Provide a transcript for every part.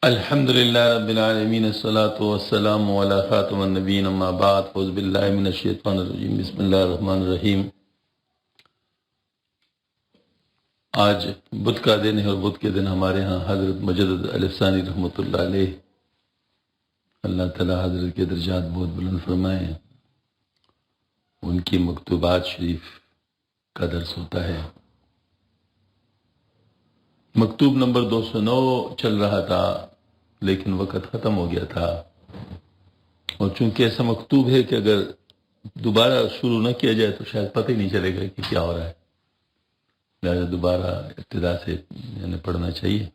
الحمد للہ رب العالمین الصلاۃ والسلام علی خاتم النبیین اما بعد فاعوذ باللہ من الشیطان الرجیم بسم اللہ الرحمن الرحیم۔ آج بدھ کا دن ہے اور بدھ کے دن ہمارے ہاں حضرت مجدد الفسانی رحمۃ اللہ علیہ، اللہ تعالیٰ حضرت کے درجات بہت بلند فرمائے، ان کی مکتوبات شریف کا درس ہوتا ہے۔ مکتوب نمبر 209 چل رہا تھا لیکن وقت ختم ہو گیا تھا، اور چونکہ ایسا مکتوب ہے کہ اگر دوبارہ شروع نہ کیا جائے تو شاید پتہ ہی نہیں چلے گا کہ کیا ہو رہا ہے، لہٰذا دوبارہ ابتدا سے پڑھنا چاہیے۔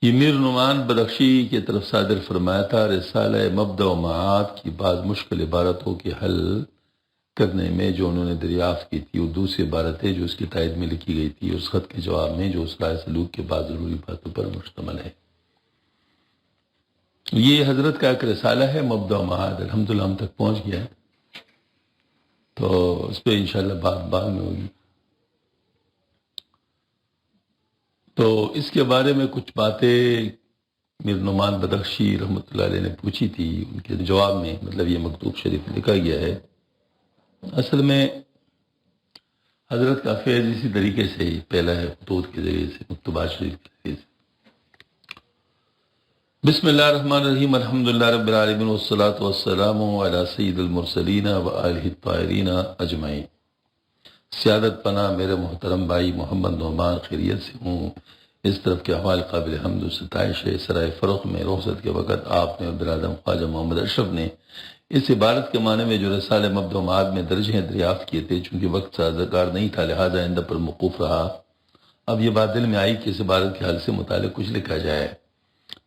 یہ میر نعمان بدخشی کی طرف صادر فرمایا تھا، رسالہ مبدأ و معاد کی بعض مشکل عبارتوں کے حل کرنے میں جو انہوں نے دریافت کی تھی، وہ دوسری عبارت ہے جو اس کی تائید میں لکھی گئی تھی، اس خط کے جواب میں جو اس رائے سلوک کے بعد ضروری باتوں پر مشتمل ہے۔ یہ حضرت کا ایک رسالہ ہے مبدأ و معاد، الحمدللہ ہم تک پہنچ گیا ہے، تو اس پہ انشاءاللہ بات بعد میں ہوگی۔ تو اس کے بارے میں کچھ باتیں میر نعمان بدخشی رحمۃ اللہ علیہ نے پوچھی تھی، ان کے جواب میں مطلب یہ مکتوب شریف لکھا گیا ہے۔ اصل میں حضرت کا فیض اسی طریقے سے ہی پہلا ہے، خطوط کے ذریعے سے، مکتوبات شریف کے ذریعے سے۔ بسم اللہ الرحمن الرحیم، الحمدللہ رب العالمین والصلاة والسلام علی سید المرسلین وآلہ الطاہرین اجمعین۔ سیادت پناہ میرے محترم بھائی محمد نعمان خیریت سے ہوں۔ اس طرف کے احوال قابل حمد و ستائش ہے۔ سرائے فروخت میں رخصت کے وقت آپ نے اور برادر خواجہ محمد اشرف نے اس عبارت کے معنی میں جو رسالہ مبدأ و معاد میں درج ہیں دریافت کیے تھے، چونکہ وقت سازگار نہیں تھا لہذا آئندہ پر موقوف رہا۔ اب یہ بات دل میں آئی کہ اس عبارت کے حل سے متعلق کچھ لکھا جائے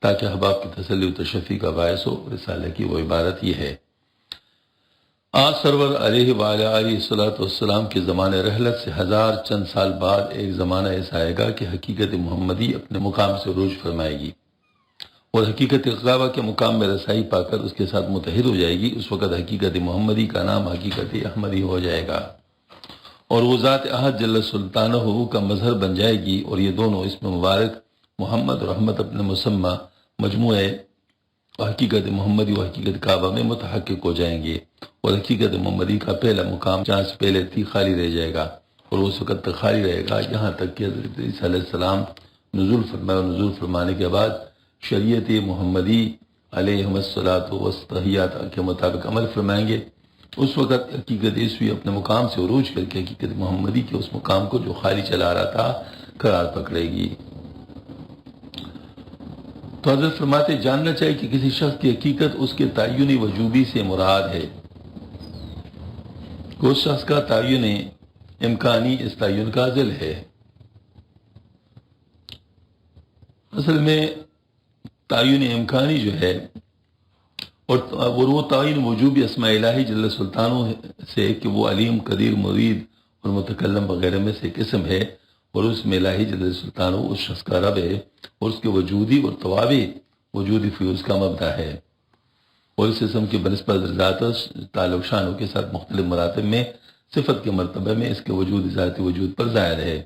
تاکہ احباب کی تسلی و تشفی کا باعث ہو۔ رسالہ کی وہ عبارت یہ ہے: آج سرور علیہ وآلہ الصلوۃ والسلام کے زمانے رحلت سے ہزار چند سال بعد ایک زمانہ ایسا آئے گا کہ حقیقت محمدی اپنے مقام سے عروج فرمائے گی اور حقیقت غابہ کے مقام میں رسائی پا کر اس کے ساتھ متحد ہو جائے گی۔ اس وقت حقیقت محمدی کا نام حقیقت احمدی ہو جائے گا اور وہ ذات احد جل سلطانہ کا مظہر بن جائے گی، اور یہ دونوں اسم مبارک محمد اور رحمت اپنے مسمى مجموعے حقیقت محمدی و حقیقت کعبہ میں متحقق ہو جائیں گے، اور حقیقت محمدی کا پہلا مقام جہاں سے پہلے تھی خالی رہ جائے گا، اور اس وقت تک خالی رہے گا یہاں تک کہ حضرت عیسیٰ علیہ السلام نزول فرمائے، اور نزول فرمانے کے بعد شریعت محمدی علیہ الصلاۃ والتحیات کے مطابق عمل فرمائیں گے۔ اس وقت حقیقت عیسوی اپنے مقام سے عروج کر کے حقیقت محمدی کے اس مقام کو جو خالی چلا رہا تھا قرار پکڑے گی۔ تو حضرت فرماتے جاننا چاہیے کہ کسی شخص کی حقیقت اس کے تعین وجوبی سے مراد ہے کہ اس شخص کا تعین امکانی اس تعین کا ذل ہے۔ اصل میں تعین امکانی جو ہے اور وہ تعین وجوبی اسماء الہی جل سلطانوں سے کہ وہ علیم قدیر مرید اور متکلم وغیرہ میں سے قسم ہے، اور اس میں الہی جل سلطانہ اس شخص کا رب ہے، اور اس کے وجودی اور توابع وجودی فیوز کا مبدا ہے، اور اس اسم کی بنسبت ذات تعلق شانوں کے ساتھ مختلف مراتب میں صفت کے مرتبہ میں اس کے وجود ذاتی وجود پر ظاہر ہے۔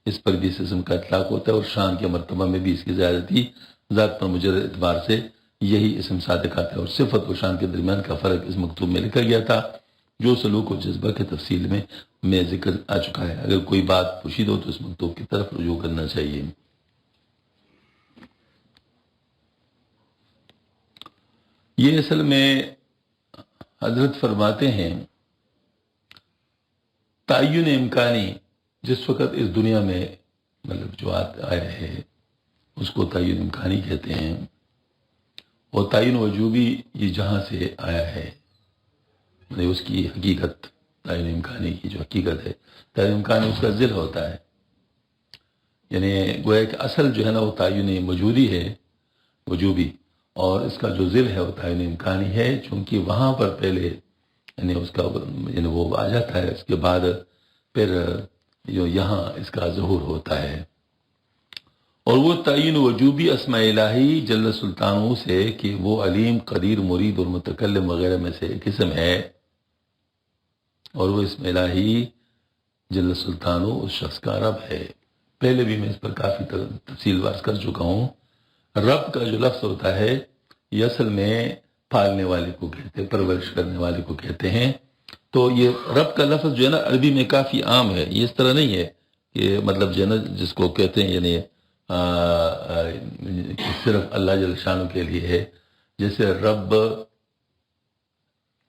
اس پر بھی اس اسم کا اطلاق ہوتا ہے، اور شان کے مرتبہ میں بھی اس کی زیادتی ذات پر مجرد اعتبار سے یہی اسم صادق آتا ہے، اور صفت و شان کے درمیان کا فرق اس مکتوب میں لکھا گیا تھا جو سلوک و جذبہ کے تفصیل میں ذکر آ چکا ہے۔ اگر کوئی بات پوشیدہ ہو تو اس مکتوب کی طرف رجوع کرنا چاہیے۔ یہ اصل میں حضرت فرماتے ہیں تعین امکانی جس وقت اس دنیا میں مطلب جو آیا ہے اس کو تعین امکانی کہتے ہیں، اور تعین وجوبی یہ جہاں سے آیا ہے مطلب اس کی حقیقت، تعین امکانی کی جو حقیقت ہے، تعین امکانی اس کا ذل ہوتا ہے، یعنی گویا کہ اصل جو ہے نا وہ تعین موجودی ہے وجوبی، اور اس کا جو ذل ہے وہ تعین امکانی ہے، چونکہ وہاں پر پہلے یعنی اس کا یعنی وہ آ جاتا ہے، اس کے بعد پھر جو یہاں اس کا ظہور ہوتا ہے، اور وہ تعین وجوبی اسماء الہی جل سلطانوں سے کہ وہ علیم قدیر مرید اور متکلم وغیرہ میں سے ایک قسم ہے، اور وہ اسم الہی جل سلطانوں اس شخص کا رب ہے۔ پہلے بھی میں اس پر کافی تفصیل واز کر چکا ہوں رب کا جو لفظ ہوتا ہے یہ اصل میں پالنے والے کو کہتے ہیں، پرورش کرنے والے کو کہتے ہیں. تو یہ رب کا لفظ جو ہے نا عربی میں کافی عام ہے. یہ اس طرح نہیں ہے کہ مطلب جو ہے نا جس کو کہتے ہیں یعنی کہ صرف اللہ جل شانہ کے لیے ہے. جیسے رب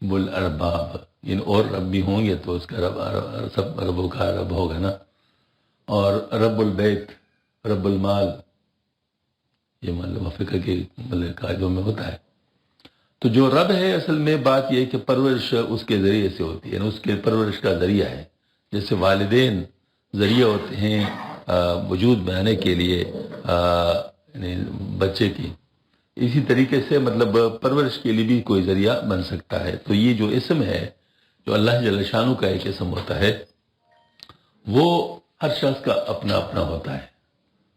الارباب، یعنی اور رب بھی ہوں گے تو اس کا رب سب ربوں کا رب ہوگا نا. اور رب البیت، رب المال، یہ مطلب فقہ کے مطلب قاعدوں میں ہوتا ہے. تو جو رب ہے اصل میں بات یہ ہے کہ پرورش اس کے ذریعے سے ہوتی ہے، یعنی اس کے پرورش کا ذریعہ ہے. جیسے والدین ذریعہ ہوتے ہیں وجود میں آنے کے لیے یعنی بچے کی، اسی طریقے سے مطلب پرورش کے لیے بھی کوئی ذریعہ بن سکتا ہے. تو یہ جو اسم ہے جو اللہ جل شانہ کا ایک اسم ہوتا ہے وہ ہر شخص کا اپنا اپنا ہوتا ہے،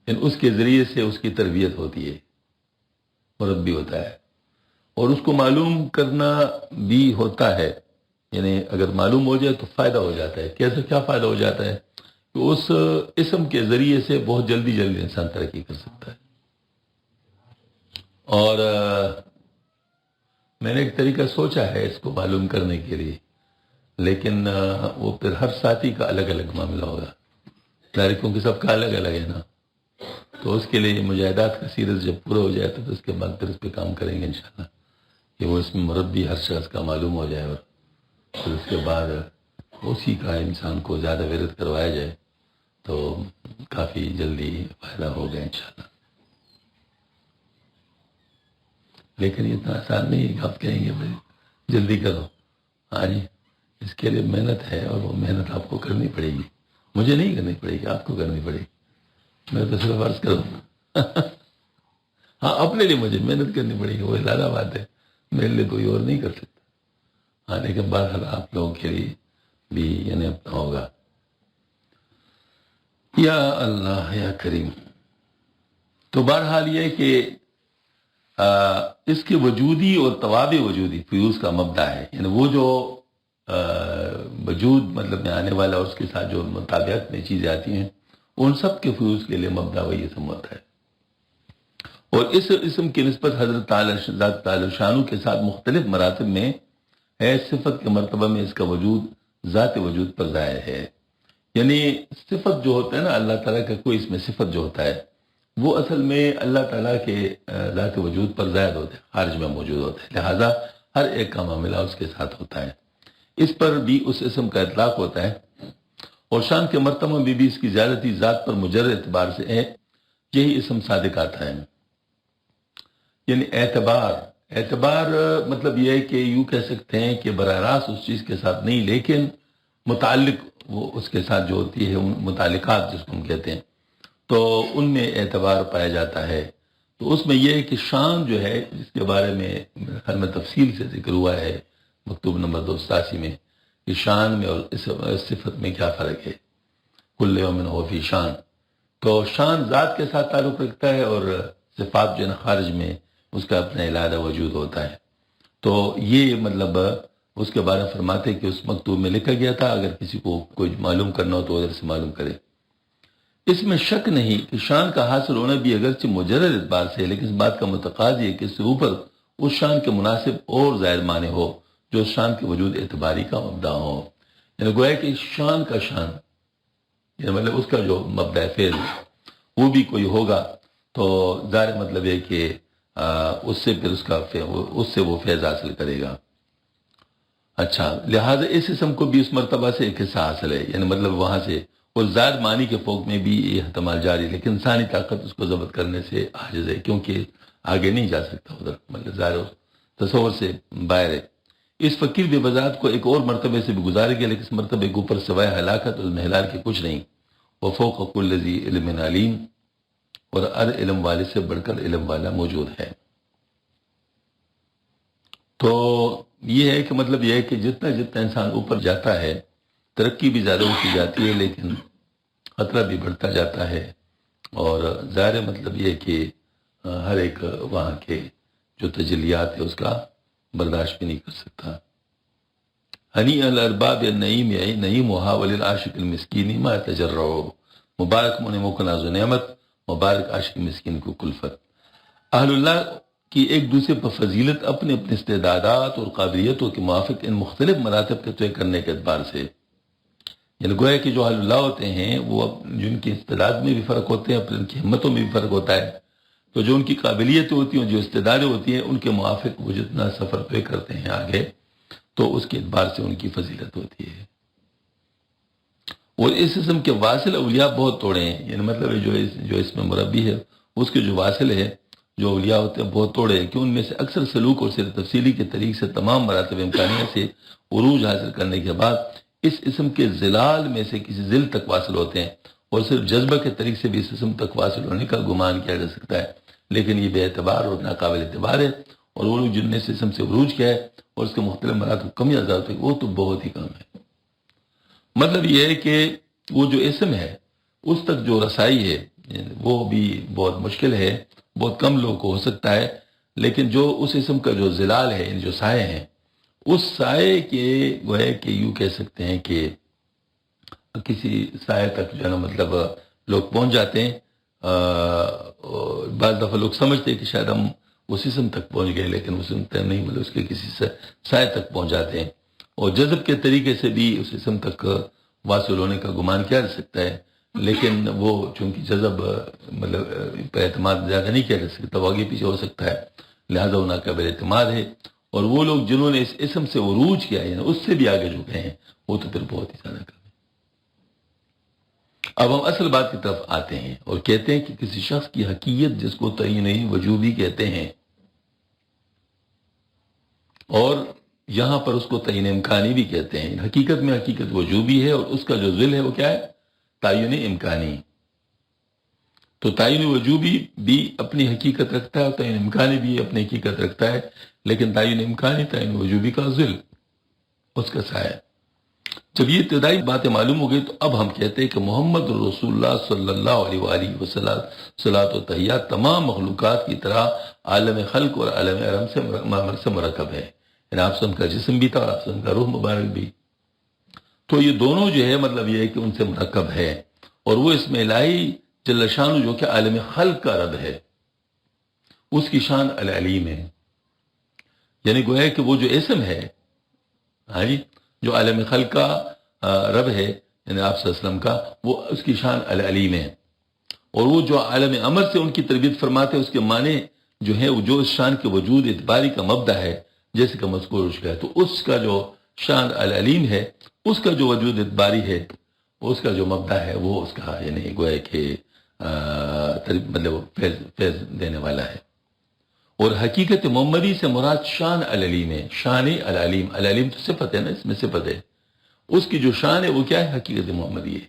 یعنی اس کے ذریعے سے اس کی تربیت ہوتی ہے، مربی ہوتا ہے. اور اس کو معلوم کرنا بھی ہوتا ہے، یعنی اگر معلوم ہو جائے تو فائدہ ہو جاتا ہے. کیسے کیا فائدہ ہو جاتا ہے کہ اس اسم کے ذریعے سے بہت جلدی انسان ترقی کر سکتا ہے. اور میں نے ایک طریقہ سوچا ہے اس کو معلوم کرنے کے لیے، لیکن وہ پھر ہر ساتھی کا الگ الگ معاملہ ہوگا، تاریخوں کے سب کا الگ الگ ہے نا. تو اس کے لیے مجاہدات کا سیریز جب پورا ہو جائے تو اس کے بعد پھر اس پہ کام کریں گے انشاءاللہ کہ وہ اس میں مربی ہر شخص کا معلوم ہو جائے، اور پھر اس کے بعد اسی کا انسان کو زیادہ ورد کروایا جائے تو کافی جلدی فائدہ ہوگا انشاءاللہ. لیکن یہ اتنا آسان نہیں ہے کہ آپ کہیں گے بھائی جلدی کرو. ہاں جی، اس کے لیے محنت ہے اور وہ محنت آپ کو کرنی پڑے گی. مجھے نہیں کرنی پڑے گی، آپ کو کرنی پڑے گی. میں تو صرف عرض کروں ہاں اپنے لیے مجھے محنت کرنی پڑے گی، وہ زیادہ بات ہے، میرے لیے کوئی اور نہیں کر سکتا. ہاں لیکن بہرحال آپ لوگوں کے لیے بھی یعنی اپنا ہوگا. یا اللہ یا کریم. تو بہرحال یہ کہ اس کے وجودی اور طواب وجودی فیوز کا مبدا ہے، یعنی وہ جو وجود مطلب میں آنے والا اور اس کے ساتھ جو مطابقت میں چیزیں آتی ہیں ان سب کے فیوز کے لیے مبدا وہی اسم ہوتا ہے. اور اس اسم کی نسبت حضرت ذات تعالی شانہ کے ساتھ مختلف مراتب میں ہے. صفت کے مرتبہ میں اس کا وجود ذات وجود پر ظاہر ہے. یعنی صفت جو ہوتا ہے نا اللہ تعالیٰ کا کوئی اس میں صفت جو ہوتا ہے وہ اصل میں اللہ تعالیٰ کے ذات وجود پر ظاہر ہوتا ہے، خارج میں موجود ہوتا ہے، لہذا ہر ایک کا معاملہ اس کے ساتھ ہوتا ہے. اس پر بھی اس اسم کا اطلاق ہوتا ہے. اور شان کے مرتبہ میں بھی اس کی زیادتی ذات پر مجرد اعتبار سے ہے. یہی اسم صادق آتا ہے. یعنی اعتبار مطلب یہ ہے کہ یوں کہہ سکتے ہیں کہ براہ راست اس چیز کے ساتھ نہیں، لیکن متعلق وہ اس کے ساتھ جو ہوتی ہے متعلقات جس کو ہم کہتے ہیں تو ان میں اعتبار پایا جاتا ہے. تو اس میں یہ ہے کہ شان جو ہے جس کے بارے میں میرے خیال میں تفصیل سے ذکر ہوا ہے مکتوب نمبر 287 میں کہ شان میں اور اس صفت میں کیا فرق ہے. کل یوم ہو فی شان. تو شان ذات کے ساتھ تعلق رکھتا ہے اور صفات جو ہے خارج میں اس کا اپنا علیحدہ وجود ہوتا ہے. تو یہ مطلب اس کے بارے میں فرماتے کہ اس مکتوب میں لکھا گیا تھا اگر کسی کو کوئی معلوم کرنا ہو تو ادھر سے معلوم کرے. اس میں شک نہیں کہ شان کا حاصل ہونا بھی اگرچہ مجرد اعتبار سے ہے، لیکن اس بات کا متقاضی ہے کہ اس سے اوپر اس شان کے مناسب اور زائد معنی ہو جو اس شان کے وجود اعتباری کا مبدا ہو. یعنی گویا کہ شان کا شان یعنی مطلب اس کا جو مبدا فیض وہ بھی کوئی ہوگا تو ظاہر مطلب ہے کہ اس سے پھر اس سے وہ فیض حاصل کرے گا. اچھا، لہٰذا اس اسم کو بھی اس مرتبہ سے ایک حصہ حاصل ہے، یعنی مطلب وہاں سے اور زائد معنی کے فوق میں بھی یہ احتمال جاری، لیکن انسانی طاقت اس کو ضبط کرنے سے عاجز ہے کیونکہ آگے نہیں جا سکتا ادھر، مطلب ظاہر تصور سے باہر ہے. اس فقیر بے بذات کو ایک اور مرتبے سے بھی گزارے گیا، لیکن اس مرتبے کے اوپر سوائے ہلاکت اور محلال کے کچھ نہیں. وہ فوق کل ذی علم علیم، اور ہر علم والے سے بڑھ کر علم والا موجود ہے. تو یہ ہے کہ مطلب یہ ہے کہ جتنا انسان اوپر جاتا ہے ترقی بھی زیادہ ہوتی جاتی ہے لیکن خطرہ بھی بڑھتا جاتا ہے. اور ظاہر مطلب یہ ہے کہ ہر ایک وہاں کے جو تجلیات ہے اس کا برداشت بھی نہیں کر سکتا. ہنی الارباب النعیم نعیم وحاول العاشق المسکین ما تجرعو. مبارک من مکن از نعمت، مبارک عاشق مسکین کو کلفت. اہل اللہ کی ایک دوسرے پر فضیلت اپنے اپنے استعدادات اور قابلیتوں کے موافق ان مختلف مراتب کے طے کرنے کے اعتبار سے، یعنی گویا کہ جو اہل اللہ ہوتے ہیں وہ جن کی استعداد میں بھی فرق ہوتے ہیں، اپنے ان کی ہمتوں میں بھی فرق ہوتا ہے، تو جو ان کی قابلیتیں ہوتی ہیں، جو استعدادیں ہوتی ہیں، ان کے موافق وہ جتنا سفر طے کرتے ہیں آگے، تو اس کے اعتبار سے ان کی فضیلت ہوتی ہے۔ اور اس قسم کے واصل اولیاء بہت توڑے ہیں، یعنی مطلب ہے جو اس میں مربی ہے اس کے جو واصل ہے، جو اولیاء ہوتے ہیں بہت توڑے ہیں، کہ ان میں سے اکثر سلوک اور سیر تفصیلی کے طریق سے تمام مراتب امکانیہ سے عروج حاصل کرنے کے بعد اس اسم کے ظلال میں سے کسی ذل تک واصل ہوتے ہیں، اور صرف جذبہ کے طریق سے بھی اس اسم تک واصل ہونے کا گمان کیا جا سکتا ہے، لیکن یہ بے اعتبار اور ناقابل اعتبار ہے، اور وہ لوگ جن نے اس اسم سے عروج کیا ہے اور اس کے مختلف مراتب کم یا زیادہ ہیں، وہ تو بہت ہی کم ہے۔ مطلب یہ ہے کہ وہ جو اسم ہے اس تک جو رسائی ہے وہ بھی بہت مشکل ہے، بہت کم لوگوں کو ہو سکتا ہے، لیکن جو اس اسم کا جو ظلال ہے، جو سائے ہیں، اس سائے کے گویا کہ یوں کہہ سکتے ہیں کہ کسی سائے تک جو ہے نا مطلب لوگ پہنچ جاتے ہیں۔ بعض دفعہ لوگ سمجھتے ہیں کہ شاید ہم اس اسم تک پہنچ گئے، لیکن اس اسم تک نہیں، مطلب اس کے کسی سائے تک پہنچ جاتے ہیں، اور جذب کے طریقے سے بھی اس اسم تک واصل ہونے کا گمان کیا جا سکتا ہے، لیکن وہ چونکہ جذب مطلب پر اعتماد زیادہ نہیں کیا جا سکتا، وہ آگے پیچھے ہو سکتا ہے، لہذا وہ ناقابل اعتماد ہے۔ اور وہ لوگ جنہوں نے اس اسم سے عروج کیا ہے اس سے بھی آگے جو گئے ہیں وہ تو پھر بہت ہی زیادہ کم ہے۔ اب ہم اصل بات کی طرف آتے ہیں اور کہتے ہیں کہ کسی شخص کی حقیقت جس کو تعین وجوبی کہتے ہیں، اور یہاں پر اس کو تعین امکانی بھی کہتے ہیں۔ حقیقت میں حقیقت وجوبی ہے، اور اس کا جو ذل ہے وہ کیا ہے؟ تعین امکانی۔ تو تعین وجوبی بھی اپنی حقیقت رکھتا ہے اور تعین امکانی بھی اپنی حقیقت رکھتا ہے، لیکن تعین امکانی تعین وجوبی کا ذل، اس کا سایہ۔ جب یہ ابتدائی باتیں معلوم ہو گئی تو اب ہم کہتے ہیں کہ محمد رسول اللہ صلی اللہ علیہ وآلہ وسلم صلاۃ و تحیات تمام مخلوقات کی طرح عالم خلق اور عالم ارم سے مرکب ہے، یعنی آپ سے ان کا جسم بھی تھا اور آپ سے ان کا روح مبارک بھی، تو یہ دونوں جو ہے مطلب یہ ہے کہ ان سے مرکب ہے، اور وہ اس میں الہی جل شانہ جو کہ عالم خلق کا رب ہے، اس کی شان العلیم ہے، یعنی گویا کہ وہ جو اسم ہے، ہاں جی، جو عالم خلق کا رب ہے، یعنی آپ صلی اللہ علیہ وسلم کا، وہ اس کی شان العلیم ہے، اور وہ جو عالم امر سے ان کی تربیت فرماتے ہیں اس کے معنی جو ہے وہ جو اس شان کے وجود اعتباری کا مبدا ہے، جیسے کہ مذکور ہو چکا ہے، تو اس کا جو شان العلیم ہے، اس کا جو وجود اعتباری ہے، اس کا جو مبدا ہے وہ اس کا یعنی گویا کہ مطلب فیض دینے والا ہے۔ اور حقیقت محمدی سے مراد شان العلیم ہے، شان العلیم، العلیم تو صفت ہے نا، اس میں صفت ہے، اس کی جو شان ہے وہ کیا ہے؟ حقیقت محمدی ہے،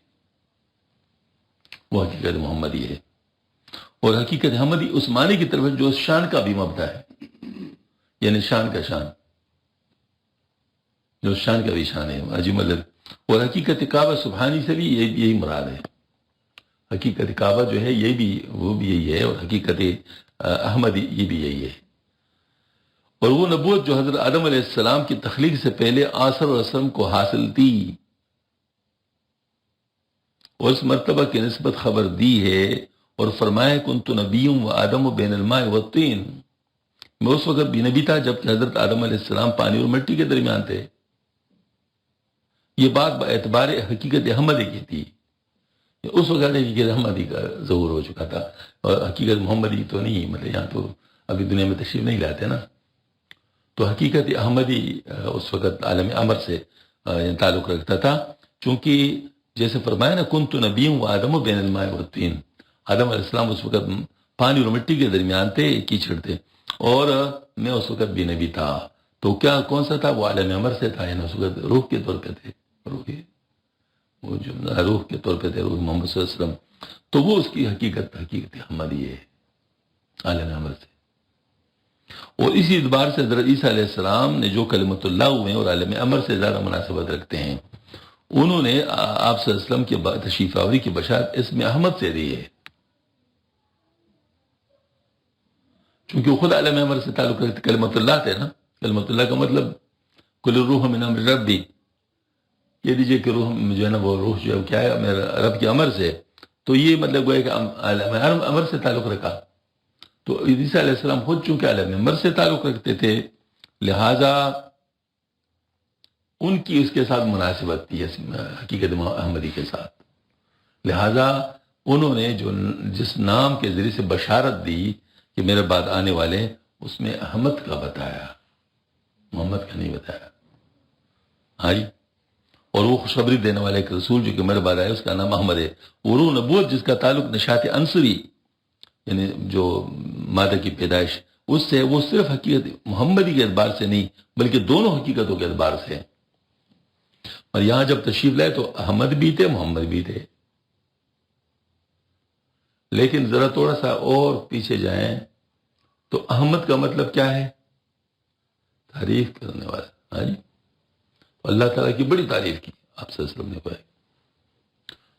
وہ حقیقت محمدی ہے، اور حقیقت محمدی اس معنی کی طرف ہے جو شان کا بھی مبدا ہے، یعنی شان کا شان، جو شان کا بھی شان ہے عجیب مطلب۔ اور حقیقت کعبہ سبحانی سے بھی یہی مراد ہے، حقیقت کعبہ جو ہے یہ بھی وہ بھی یہی ہے، اور حقیقت احمدی یہ بھی یہی ہے۔ اور وہ نبوت جو حضرت آدم علیہ السلام کی تخلیق سے پہلے آثر و رسم کو حاصل تھی اور اس مرتبہ کی نسبت خبر دی ہے، اور فرمایا کنت نبی و آدم و بین الماء والطین، میں اس وقت بھی نبی تھا جبکہ حضرت آدم علیہ السلام پانی اور مٹی کے درمیان تھے۔ یہ بات اعتبار حقیقت احمدی کی تھی، اس وقت حقیقت احمدی کا ظہور ہو چکا تھا، اور حقیقت محمدی تو نہیں، مطلب یہاں تو ابھی دنیا میں تشریف نہیں لاتے نا، تو حقیقت احمدی اس وقت عالم امر سے تعلق رکھتا تھا، چونکہ جیسے فرمایا نا کنت نبی و آدم و بین الماء والطین، آدم علیہ السلام اس وقت پانی اور مٹی کے درمیان تھے، کیچڑ تھے، اور میں اس وقت بھی نبی تھا، تو کیا کون سا تھا؟ وہ عالم امر سے تھا، یعنی اس وقت روح کے طور پہ تھے، وہ جو روح کے طور پہ تھے، روح محمد صلی اللہ علیہ وسلم، تو وہ اس کی حقیقت احمدی ہے عالم امر سے۔ اور اسی اعتبار سے حضرت عیسیٰ علیہ السلام نے جو کلمت اللہ ہوئے اور عالم امر سے زیادہ مناسبت رکھتے ہیں، انہوں نے آپ صلی اللہ علیہ وسلم کے تشریف آوری کی بشارت اس میں احمد سے دی ہے، چونکہ وہ خود عالم امر سے تعلق رکھتے، کلمت اللہ تھے نا، کلمت اللہ کا مطلب کل روح من امر ربی، یہ دیجئے کہ روح جو ہے نا وہ روح جو ہے کیا ہے؟ میرا رب کے امر سے، تو یہ مطلب گویا کہ عالم امر سے تعلق رکھا، تو عیسیٰ علیہ السلام خود چونکہ اعلی ممبر سے تعلق رکھتے تھے، لہٰذا ان کی اس کے ساتھ مناسبت تھی حقیقت احمدی کے ساتھ، لہٰذا انہوں نے جس نام کے ذریعے سے بشارت دی کہ میرے بعد آنے والے، اس میں احمد کا بتایا، محمد کا نہیں بتایا۔ ہاں جی، اور وہ خوشخبری دینے والے ایک رسول جو کہ میرے بعد آئے، اس کا نام احمد ہے۔ اور وہ نبوت جس کا تعلق نشاط عنصری، یعنی جو مادہ کی پیدائش، اس سے، وہ صرف حقیقت محمدی کے اعتبار سے نہیں بلکہ دونوں حقیقتوں کے اعتبار سے۔ اور یہاں جب تشریف لائے تو احمد بھی تھے، محمد بھی تھے، لیکن ذرا تھوڑا سا اور پیچھے جائیں تو احمد کا مطلب کیا ہے؟ تعریف کرنے والا۔ ہاں جی، اللہ تعالیٰ کی بڑی تعریف کی آپ صلی اللہ علیہ وسلم نے پائی،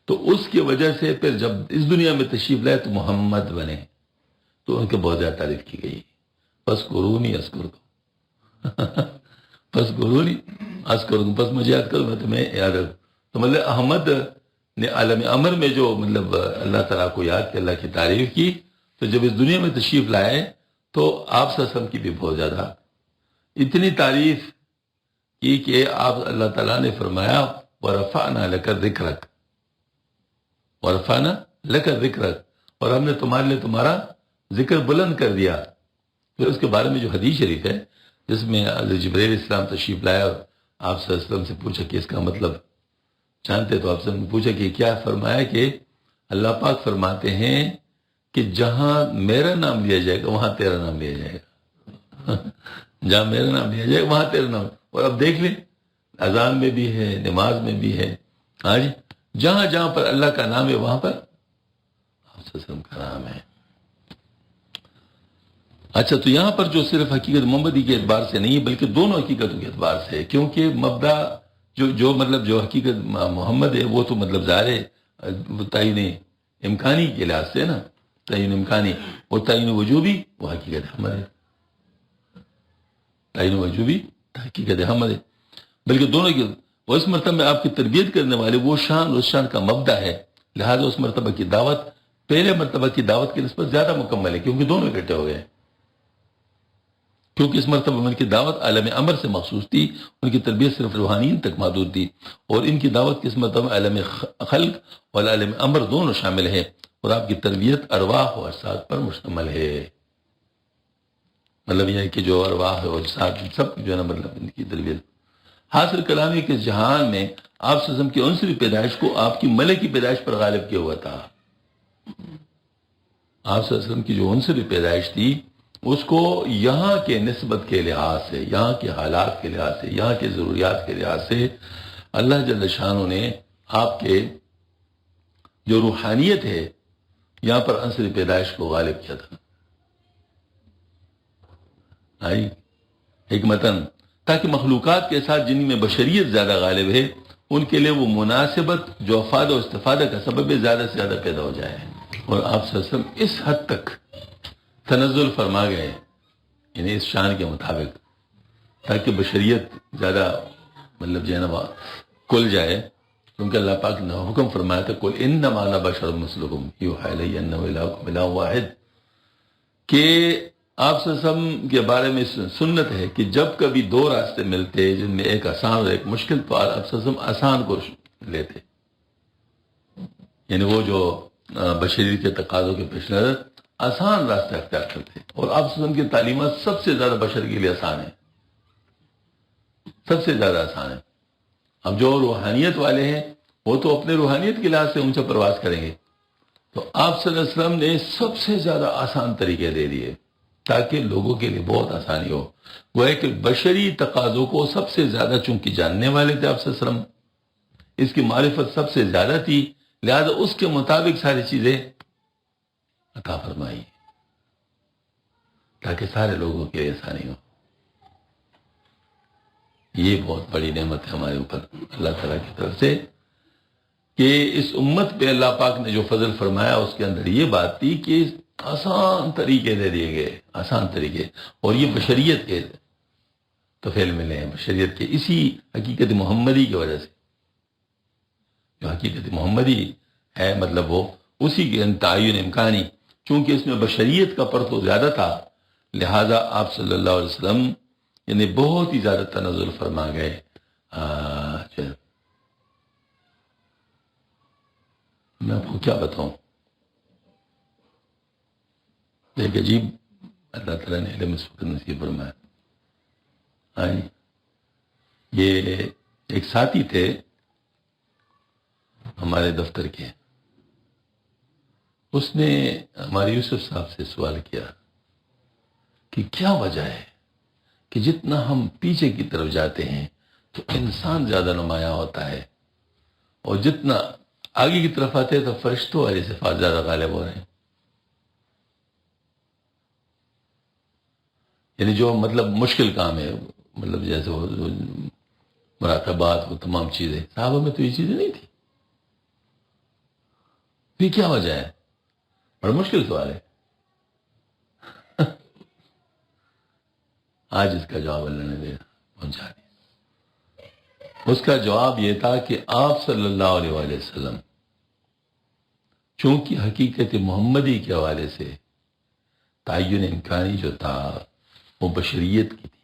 تو اس کی وجہ سے پھر جب اس دنیا میں تشریف لائے تو محمد بنے، تو ان کے بہت زیادہ تعریف کی گئی۔ پس قرونی اذکرکم پس قرونی اذکرکم، پس مجھے یاد کرو میں تمہیں یاد رکھوں۔ تو مطلب احمد نے عالم امر میں جو مطلب اللہ تعالیٰ کو یاد کہ اللہ کی تعریف کی، تو جب اس دنیا میں تشریف لائے تو آپ صلی اللہ علیہ وسلم کی بھی بہت زیادہ اتنی تعریف کی کہ آپ اللہ تعالیٰ نے فرمایا وَرَفَعْنَا لَكَ ذِكْرَكَ، وَرَفَعْنَا لَكَ ذِكْرَكَ، اور ہم نے تمہارے لیے تمہارا ذکر بلند کر دیا۔ پھر اس کے بارے میں جو حدیث شریف ہے جس میں حضرت جبرائیل علیہ السلام تشریف لایا اور آپ صلی اللہ علیہ وسلم سے پوچھا کہ اس کا مطلب جانتے، تو آپ سے پوچھا کہ کیا؟ فرمایا کہ اللہ پاک فرماتے ہیں کہ جہاں میرا نام لیا جائے گا وہاں تیرا نام لیا جائے گا جہاں میرا نام لیا جائے گا وہاں تیرا نام۔ اور اب دیکھ لیں، اذان میں بھی ہے، نماز میں بھی ہے، ہاں جی، جہاں جہاں پر اللہ کا نام ہے وہاں پر آپ صلی اللہ علیہ وسلم کا نام ہے۔ اچھا، تو یہاں پر جو صرف حقیقت محمدی کے اعتبار سے نہیں بلکہ دونوں حقیقتوں کے اعتبار سے ہے، کیونکہ مبدا جو مطلب جو حقیقت محمد ہے وہ تو مطلب ظاہر ہے تعین امکانی کے لحاظ سے نا، تعین امکانی، اور تعین وجوبی وہ حقیقت احمد ہے، تعین وجوبی حقیقت احمد ہے، بلکہ دونوں کی، وہ اس مرتبہ میں آپ کی تربیت کرنے والے وہ شان اس شان کا مبدا ہے، لہذا اس مرتبہ کی دعوت پہلے مرتبہ کی دعوت کی نسبت زیادہ مکمل ہے، کیونکہ دونوں اکٹھے ہو گئے، کیونکہ اس مرتبہ میں ان کی دعوت عالم امر سے مخصوص تھی، ان کی تربیت صرف روحانیین تک محدود تھی، اور ان کی دعوت کی اس مرتبہ عالم خلق اور عالم امر دونوں شامل ہیں، اور آپ کی تربیت ارواح و اجساد پر مشتمل ہے۔ مطلب یہ ہے کہ جو ارواح اور اجساد سب جو ہے نا، مطلب ان کی تربیت حاصل کلام ہے کہ جہان میں آپ صلی اللہ علیہ وسلم کی عنصری پیدائش کو آپ کی ملکی پیدائش پر غالب کیا ہوا تھا۔ آپ صلی اللہ علیہ وسلم کی جو عنصری پیدائش تھی اس کو یہاں کے نسبت کے لحاظ سے، یہاں کے حالات کے لحاظ سے، یہاں کے ضروریات کے لحاظ سے اللہ جل شانہ نے آپ کے جو روحانیت ہے یہاں پر عنصری پیدائش کو غالب کیا تھا، حکمتاً، تاکہ مخلوقات کے ساتھ جن میں بشریت زیادہ غالب ہے ان کے لیے وہ مناسبت جو افادہ و استفادہ کا سبب ہے زیادہ سے زیادہ پیدا ہو جائے، اور آپ صلی اللہ علیہ وسلم اس حد تک تنزل فرما گئے، یعنی اس شان کے مطابق، تاکہ بشریت زیادہ مطلب جو ہے نا کھل جائے، کیونکہ اللہ پاک نے حکم فرمایا تھا قل انما انا بشر مثلکم یوحی الی انہ الہکم الہ واحد، کہ آپ صلی اللہ علیہ وسلم کے بارے میں سنت ہے کہ جب کبھی دو راستے ملتے جن میں ایک آسان اور ایک مشکل، تو آپ صلی اللہ علیہ وسلم آسان کو لیتے، یعنی وہ جو بشریت کے تقاضوں کے پیش نظر آسان راستہ اختیار کرتے، اور آپ صلی اللہ علیہ وسلم کی تعلیمات سب سے زیادہ بشر کے لیے آسان ہے، سب سے زیادہ آسان ہے۔ اب جو روحانیت والے ہیں وہ تو اپنے روحانیت کے لحاظ سے اونچا پرواز کریں گے، تو آپ صلی اللہ علیہ وسلم نے سب سے زیادہ آسان طریقے دے دیے تاکہ لوگوں کے لیے بہت آسانی ہو۔ وہ ہے کہ بشری تقاضوں کو سب سے زیادہ چونکہ جاننے والے تھے آپ صلی اللہ علیہ وسلم، اس کی معرفت سب سے زیادہ تھی، لہذا اس کے مطابق ساری چیزیں عطا فرمائی تاکہ سارے لوگوں کے لیے آسانی ہو۔ یہ بہت بڑی نعمت ہے ہمارے اوپر اللہ تعالیٰ کی طرف سے کہ اس امت پہ اللہ پاک نے جو فضل فرمایا اس کے اندر یہ بات تھی کہ آسان طریقے دے دیے گئے، آسان طریقے، اور یہ بشریت کے طفیل ملے ہیں، بشریت کے اسی حقیقت محمدی کی وجہ سے، جو حقیقت محمدی ہے مطلب وہ اسی کے تعین امکانی، چونکہ اس میں بشریت کا پرتو زیادہ تھا، لہذا آپ صلی اللہ علیہ وسلم یعنی بہت ہی زیادہ تنزل فرما گئے. میں آپ کو کیا بتاؤں، ایک عجیب اللہ تعالیٰ نے علم اس وقت نصیب فرمایا. یہ ایک ساتھی تھے ہمارے دفتر کے، اس نے ہمارے یوسف صاحب سے سوال کیا کہ کیا وجہ ہے کہ جتنا ہم پیچھے کی طرف جاتے ہیں تو انسان زیادہ نمایاں ہوتا ہے، اور جتنا آگے کی طرف آتے ہیں تو فرشتوں والی صفات زیادہ غالب ہو رہے ہیں. یعنی جو مطلب مشکل کام ہے، مطلب جیسے وہ مراقبات، وہ تمام چیزیں، صحابہ میں تو یہ چیزیں نہیں تھی. پھر کیا وجہ ہے؟ بڑا مشکل سوال ہے. آج اس کا جواب اللہ نے پہنچا دیا. اس کا جواب یہ تھا کہ آپ صلی اللہ علیہ وآلہ وسلم چونکہ حقیقت محمدی کے حوالے سے تعین امکانی جو تھا وہ بشریت کی تھی،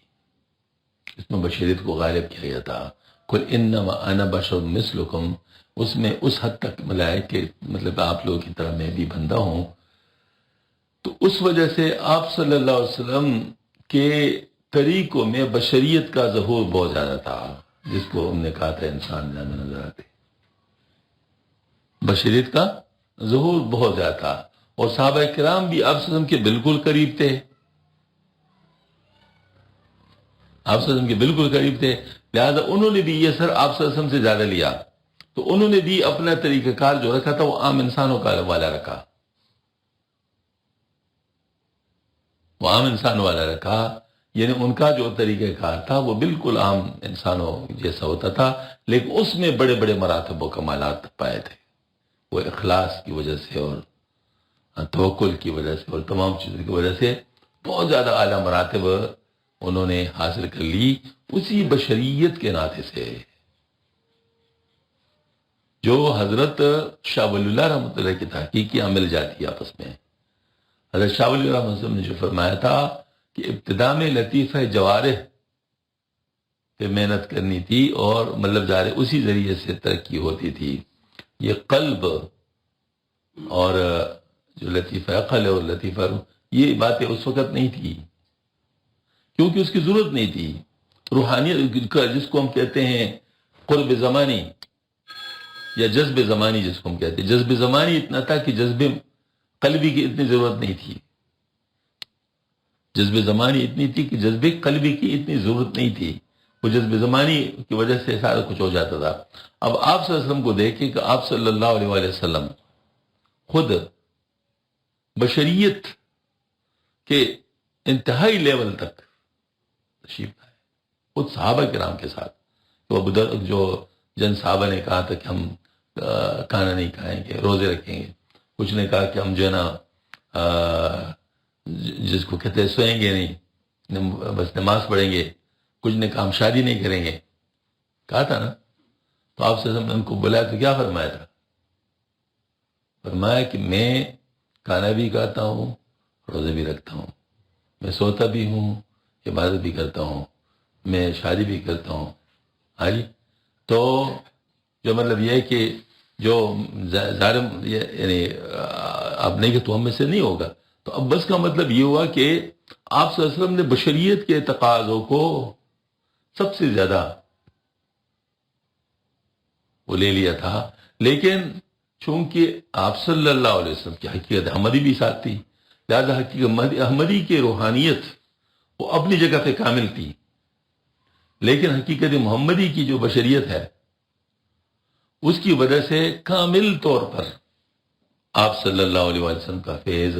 اس میں بشریت کو غالب کیا گیا تھا. قل انما انا بشر مثلکم، اس میں اس حد تک ملائے کہ مطلب آپ لوگوں کی طرح میں بھی بندہ ہوں. تو اس وجہ سے آپ صلی اللہ علیہ وسلم کے طریقوں میں بشریت کا ظہور بہت زیادہ تھا، جس کو ہم نے کہا تھا انسان زیادہ نظر آتے. بشریت کا ظہور بہت زیادہ تھا، اور صحابہ کرام بھی آپ صلی اللہ علیہ وسلم کے بالکل قریب تھے. آپ صلی اللہ علیہ وسلم کے بالکل قریب تھے، لہذا انہوں نے بھی یہ سر آپ صلی اللہ علیہ وسلم سے زیادہ لیا. تو انہوں نے بھی اپنا طریقہ کار جو رکھا تھا وہ عام انسانوں کا والا رکھا، وہ عام انسان والا رکھا. یعنی ان کا جو طریقہ کار تھا وہ بالکل عام انسانوں جیسا ہوتا تھا، لیکن اس میں بڑے بڑے مراتب و کمالات پائے تھے. وہ اخلاص کی وجہ سے اور توکل کی وجہ سے اور تمام چیزوں کی وجہ سے بہت زیادہ اعلیٰ مراتب انہوں نے حاصل کر لی اسی بشریت کے ناطے سے. جو حضرت شاہ ولی اللہ رحمۃ اللہ کی تحقیق یہاں مل جاتی ہے آپس میں. حضرت شاہ ولی اللہ رحمۃ اللہ نے جو فرمایا تھا کہ ابتدا میں لطیفہ جوارح پہ محنت کرنی تھی، اور مطلب ظاہر اسی ذریعے سے ترقی ہوتی تھی. یہ قلب اور جو لطیفہ عقل اور لطیفہ روح، یہ باتیں اس وقت نہیں تھی، کیونکہ اس کی ضرورت نہیں تھی. روحانیت جس کو ہم کہتے ہیں قرب زمانی یا جذب زمانی، جس کو ہم کہتے ہیں جذب زمانی، اتنا تھا کہ جذب قلبی کی اتنی ضرورت نہیں تھی. جذب زمانی اتنی تھی کہ جذب قلبی کی اتنی ضرورت نہیں تھی. وہ جذب زمانی کی وجہ سے سارا کچھ ہو جاتا تھا. اب آپ صلی اللہ علیہ وسلم کو دیکھیں کہ آپ صلی اللہ علیہ وآلہ وسلم خود بشریت کے انتہائی لیول تک تشریف لائے، خود صحابہ کرام کے ساتھ. تو ابو جو جن صحابہ نے کہا تھا کہ ہم کھانا نہیں کھائیں گے، روزے رکھیں گے. کچھ نے کہا کہ ہم جو ہے نا جس کو کہتے ہیں سوئیں گے نہیں، بس نماز پڑھیں گے. کچھ نے کہا ہم شادی نہیں کریں گے، کہا تھا نا. تو آپ سے ہم نے ان کو بلایا تو کیا فرمایا تھا؟ فرمایا کہ میں کھانا بھی کھاتا ہوں، روزے بھی رکھتا ہوں، میں سوتا بھی ہوں، عبادت بھی کرتا ہوں، میں شادی بھی کرتا ہوں. ہاں جی. تو جو مطلب یہ ہے کہ جو ظالم یعنی آپ نہیں کہ تو ہم میں سے نہیں ہوگا. تو اب بس کا مطلب یہ ہوا کہ آپ صلی اللہ علیہ وسلم نے بشریت کے تقاضوں کو سب سے زیادہ وہ لے لیا تھا. لیکن چونکہ آپ صلی اللہ علیہ وسلم کی حقیقت احمدی بھی ساتھ تھی، لہذا حقیقت احمدی کی روحانیت وہ اپنی جگہ پہ کامل تھی، لیکن حقیقت محمدی کی جو بشریت ہے اس کی وجہ سے کامل طور پر آپ صلی اللہ علیہ وسلم کا فیض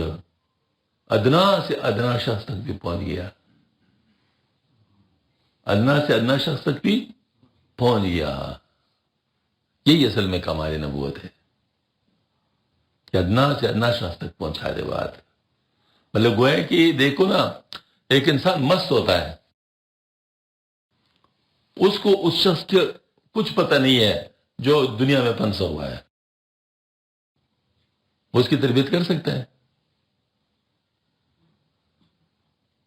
ادنا سے ادنا شخص تک بھی پہنچ گیا، ادنا سے ادنا شخص تک بھی پہنچ گیا. یہی اصل میں کمال نبوت ہے کہ ادنا سے ادنا شخص تک پہنچا دے بات. مطلب گویا کہ دیکھو نا، ایک انسان مست ہوتا ہے، اس کو اس شخص کے کچھ پتہ نہیں ہے جو دنیا میں پنسا ہوا ہے، وہ اس کی تربیت کر سکتا ہے.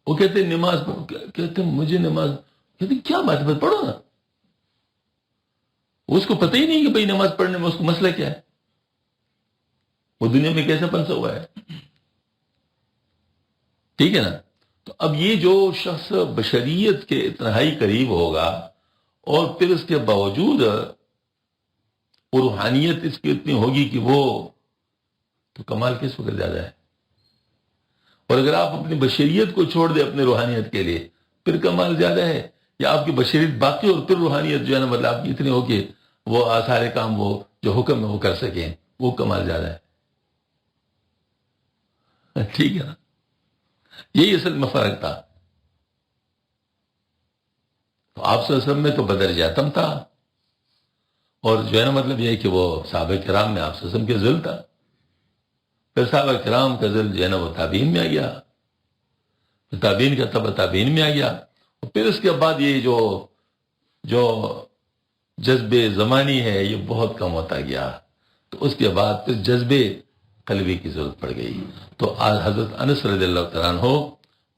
وہ کہتے ہیں نماز پڑھو، کہتے ہیں مجھے نماز، کہتے ہیں کیا بات ہے پڑھو نا. اس کو پتہ ہی نہیں کہ بھئی نماز پڑھنے میں اس کو مسئلہ کیا ہے، وہ دنیا میں کیسے پنسا ہوا ہے. ٹھیک ہے نا. تو اب یہ جو شخص بشریت کے انتہائی قریب ہوگا اور پھر اس کے باوجود وہ روحانیت اس کی اتنی ہوگی کہ وہ تو کمال کس وقت زیادہ ہے. اور اگر آپ اپنی بشریت کو چھوڑ دیں اپنے روحانیت کے لیے پھر کمال زیادہ ہے، یا آپ کی بشریت باقی اور پھر روحانیت جو ہے نا مطلب آپ کی اتنی ہو کہ وہ سارے کام وہ جو حکم ہے وہ کر سکیں، وہ کمال زیادہ ہے. ٹھیک ہے نا. یہی اصل میں فرق تھا. تو آپ صلی اللہ علیہ وسلم میں تو بدرجہ اتم تھا، اور جو ہے نا مطلب یہ ہے کہ وہ صحابہ کرام میں آپ صلی اللہ علیہ وسلم کے ذل تھا. پھر صحابہ کرام کا ذل جو ہے نا وہ تابعین میں آ گیا، پھر تابعین کا تبع تابعین میں آ گیا، اور پھر اس کے بعد یہ جو جذب زمانی ہے یہ بہت کم ہوتا گیا. تو اس کے بعد پھر جذب قلبی کی ضرورت پڑ گئی. تو حضرت انس رضی اللہ تعالیٰ عنہ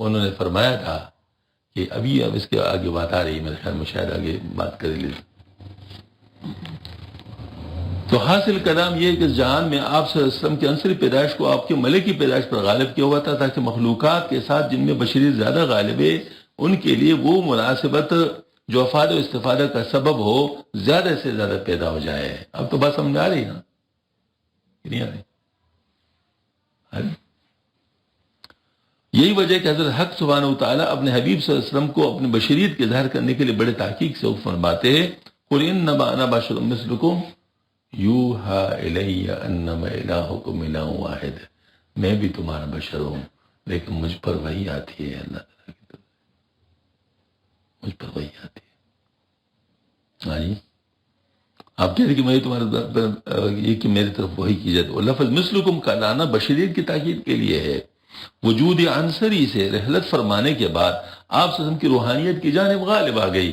انہوں نے فرمایا تھا کہ اب اس کے آگے بات آ رہی ہے، میرے خیال میں شاید آگے بات کر لی. تو حاصل کلام یہ ہے کہ جہان میں آپ صلی اللہ علیہ وسلم کی عنصری پیدائش کو آپ کے ملکی پیدائش پر غالب کیا ہوا تھا، تاکہ مخلوقات کے ساتھ جن میں بشریت زیادہ غالب ہے ان کے لیے وہ مناسبت جو افادہ و استفادہ کا سبب ہو زیادہ سے زیادہ پیدا ہو جائے. اب تو بات سمجھ آ رہی ہے نا؟ نہیں آ رہی؟ یہی وجہ کہ حضرت حق سبحانہ وتعالی اپنے حبیب صلی اللہ علیہ وسلم کو اپنی بشریت کے ظاہر کرنے کے لیے بڑے تحقیق سے فرماتے ہیں، قُلْ إِنَّمَا أَنَا بَشَرٌ مِثْلُكُمْ يُوحَىٰ إِلَيَّ أَنَّمَا إِلَٰهُكُمْ إِلَٰهٌ وَاحِدٌ. میں بھی تمہارا بشر ہوں لیکن مجھ پر وحی آتی ہے، اللہ تعالیٰ کی طرف مجھ پر وحی آتی ہے. ہاں جی، آپ کہہ رہے کہ میں تمہارے یہ کہ میری طرف وحی کی جاتی ہے. اور لفظ مثلکم کا لانا بشریت کی تاکید کے لیے ہے. وجود عنصری سے رحلت فرمانے کے بعد آپ صلی اللہ علیہ وسلم کی روحانیت کی جانب غالب آ گئی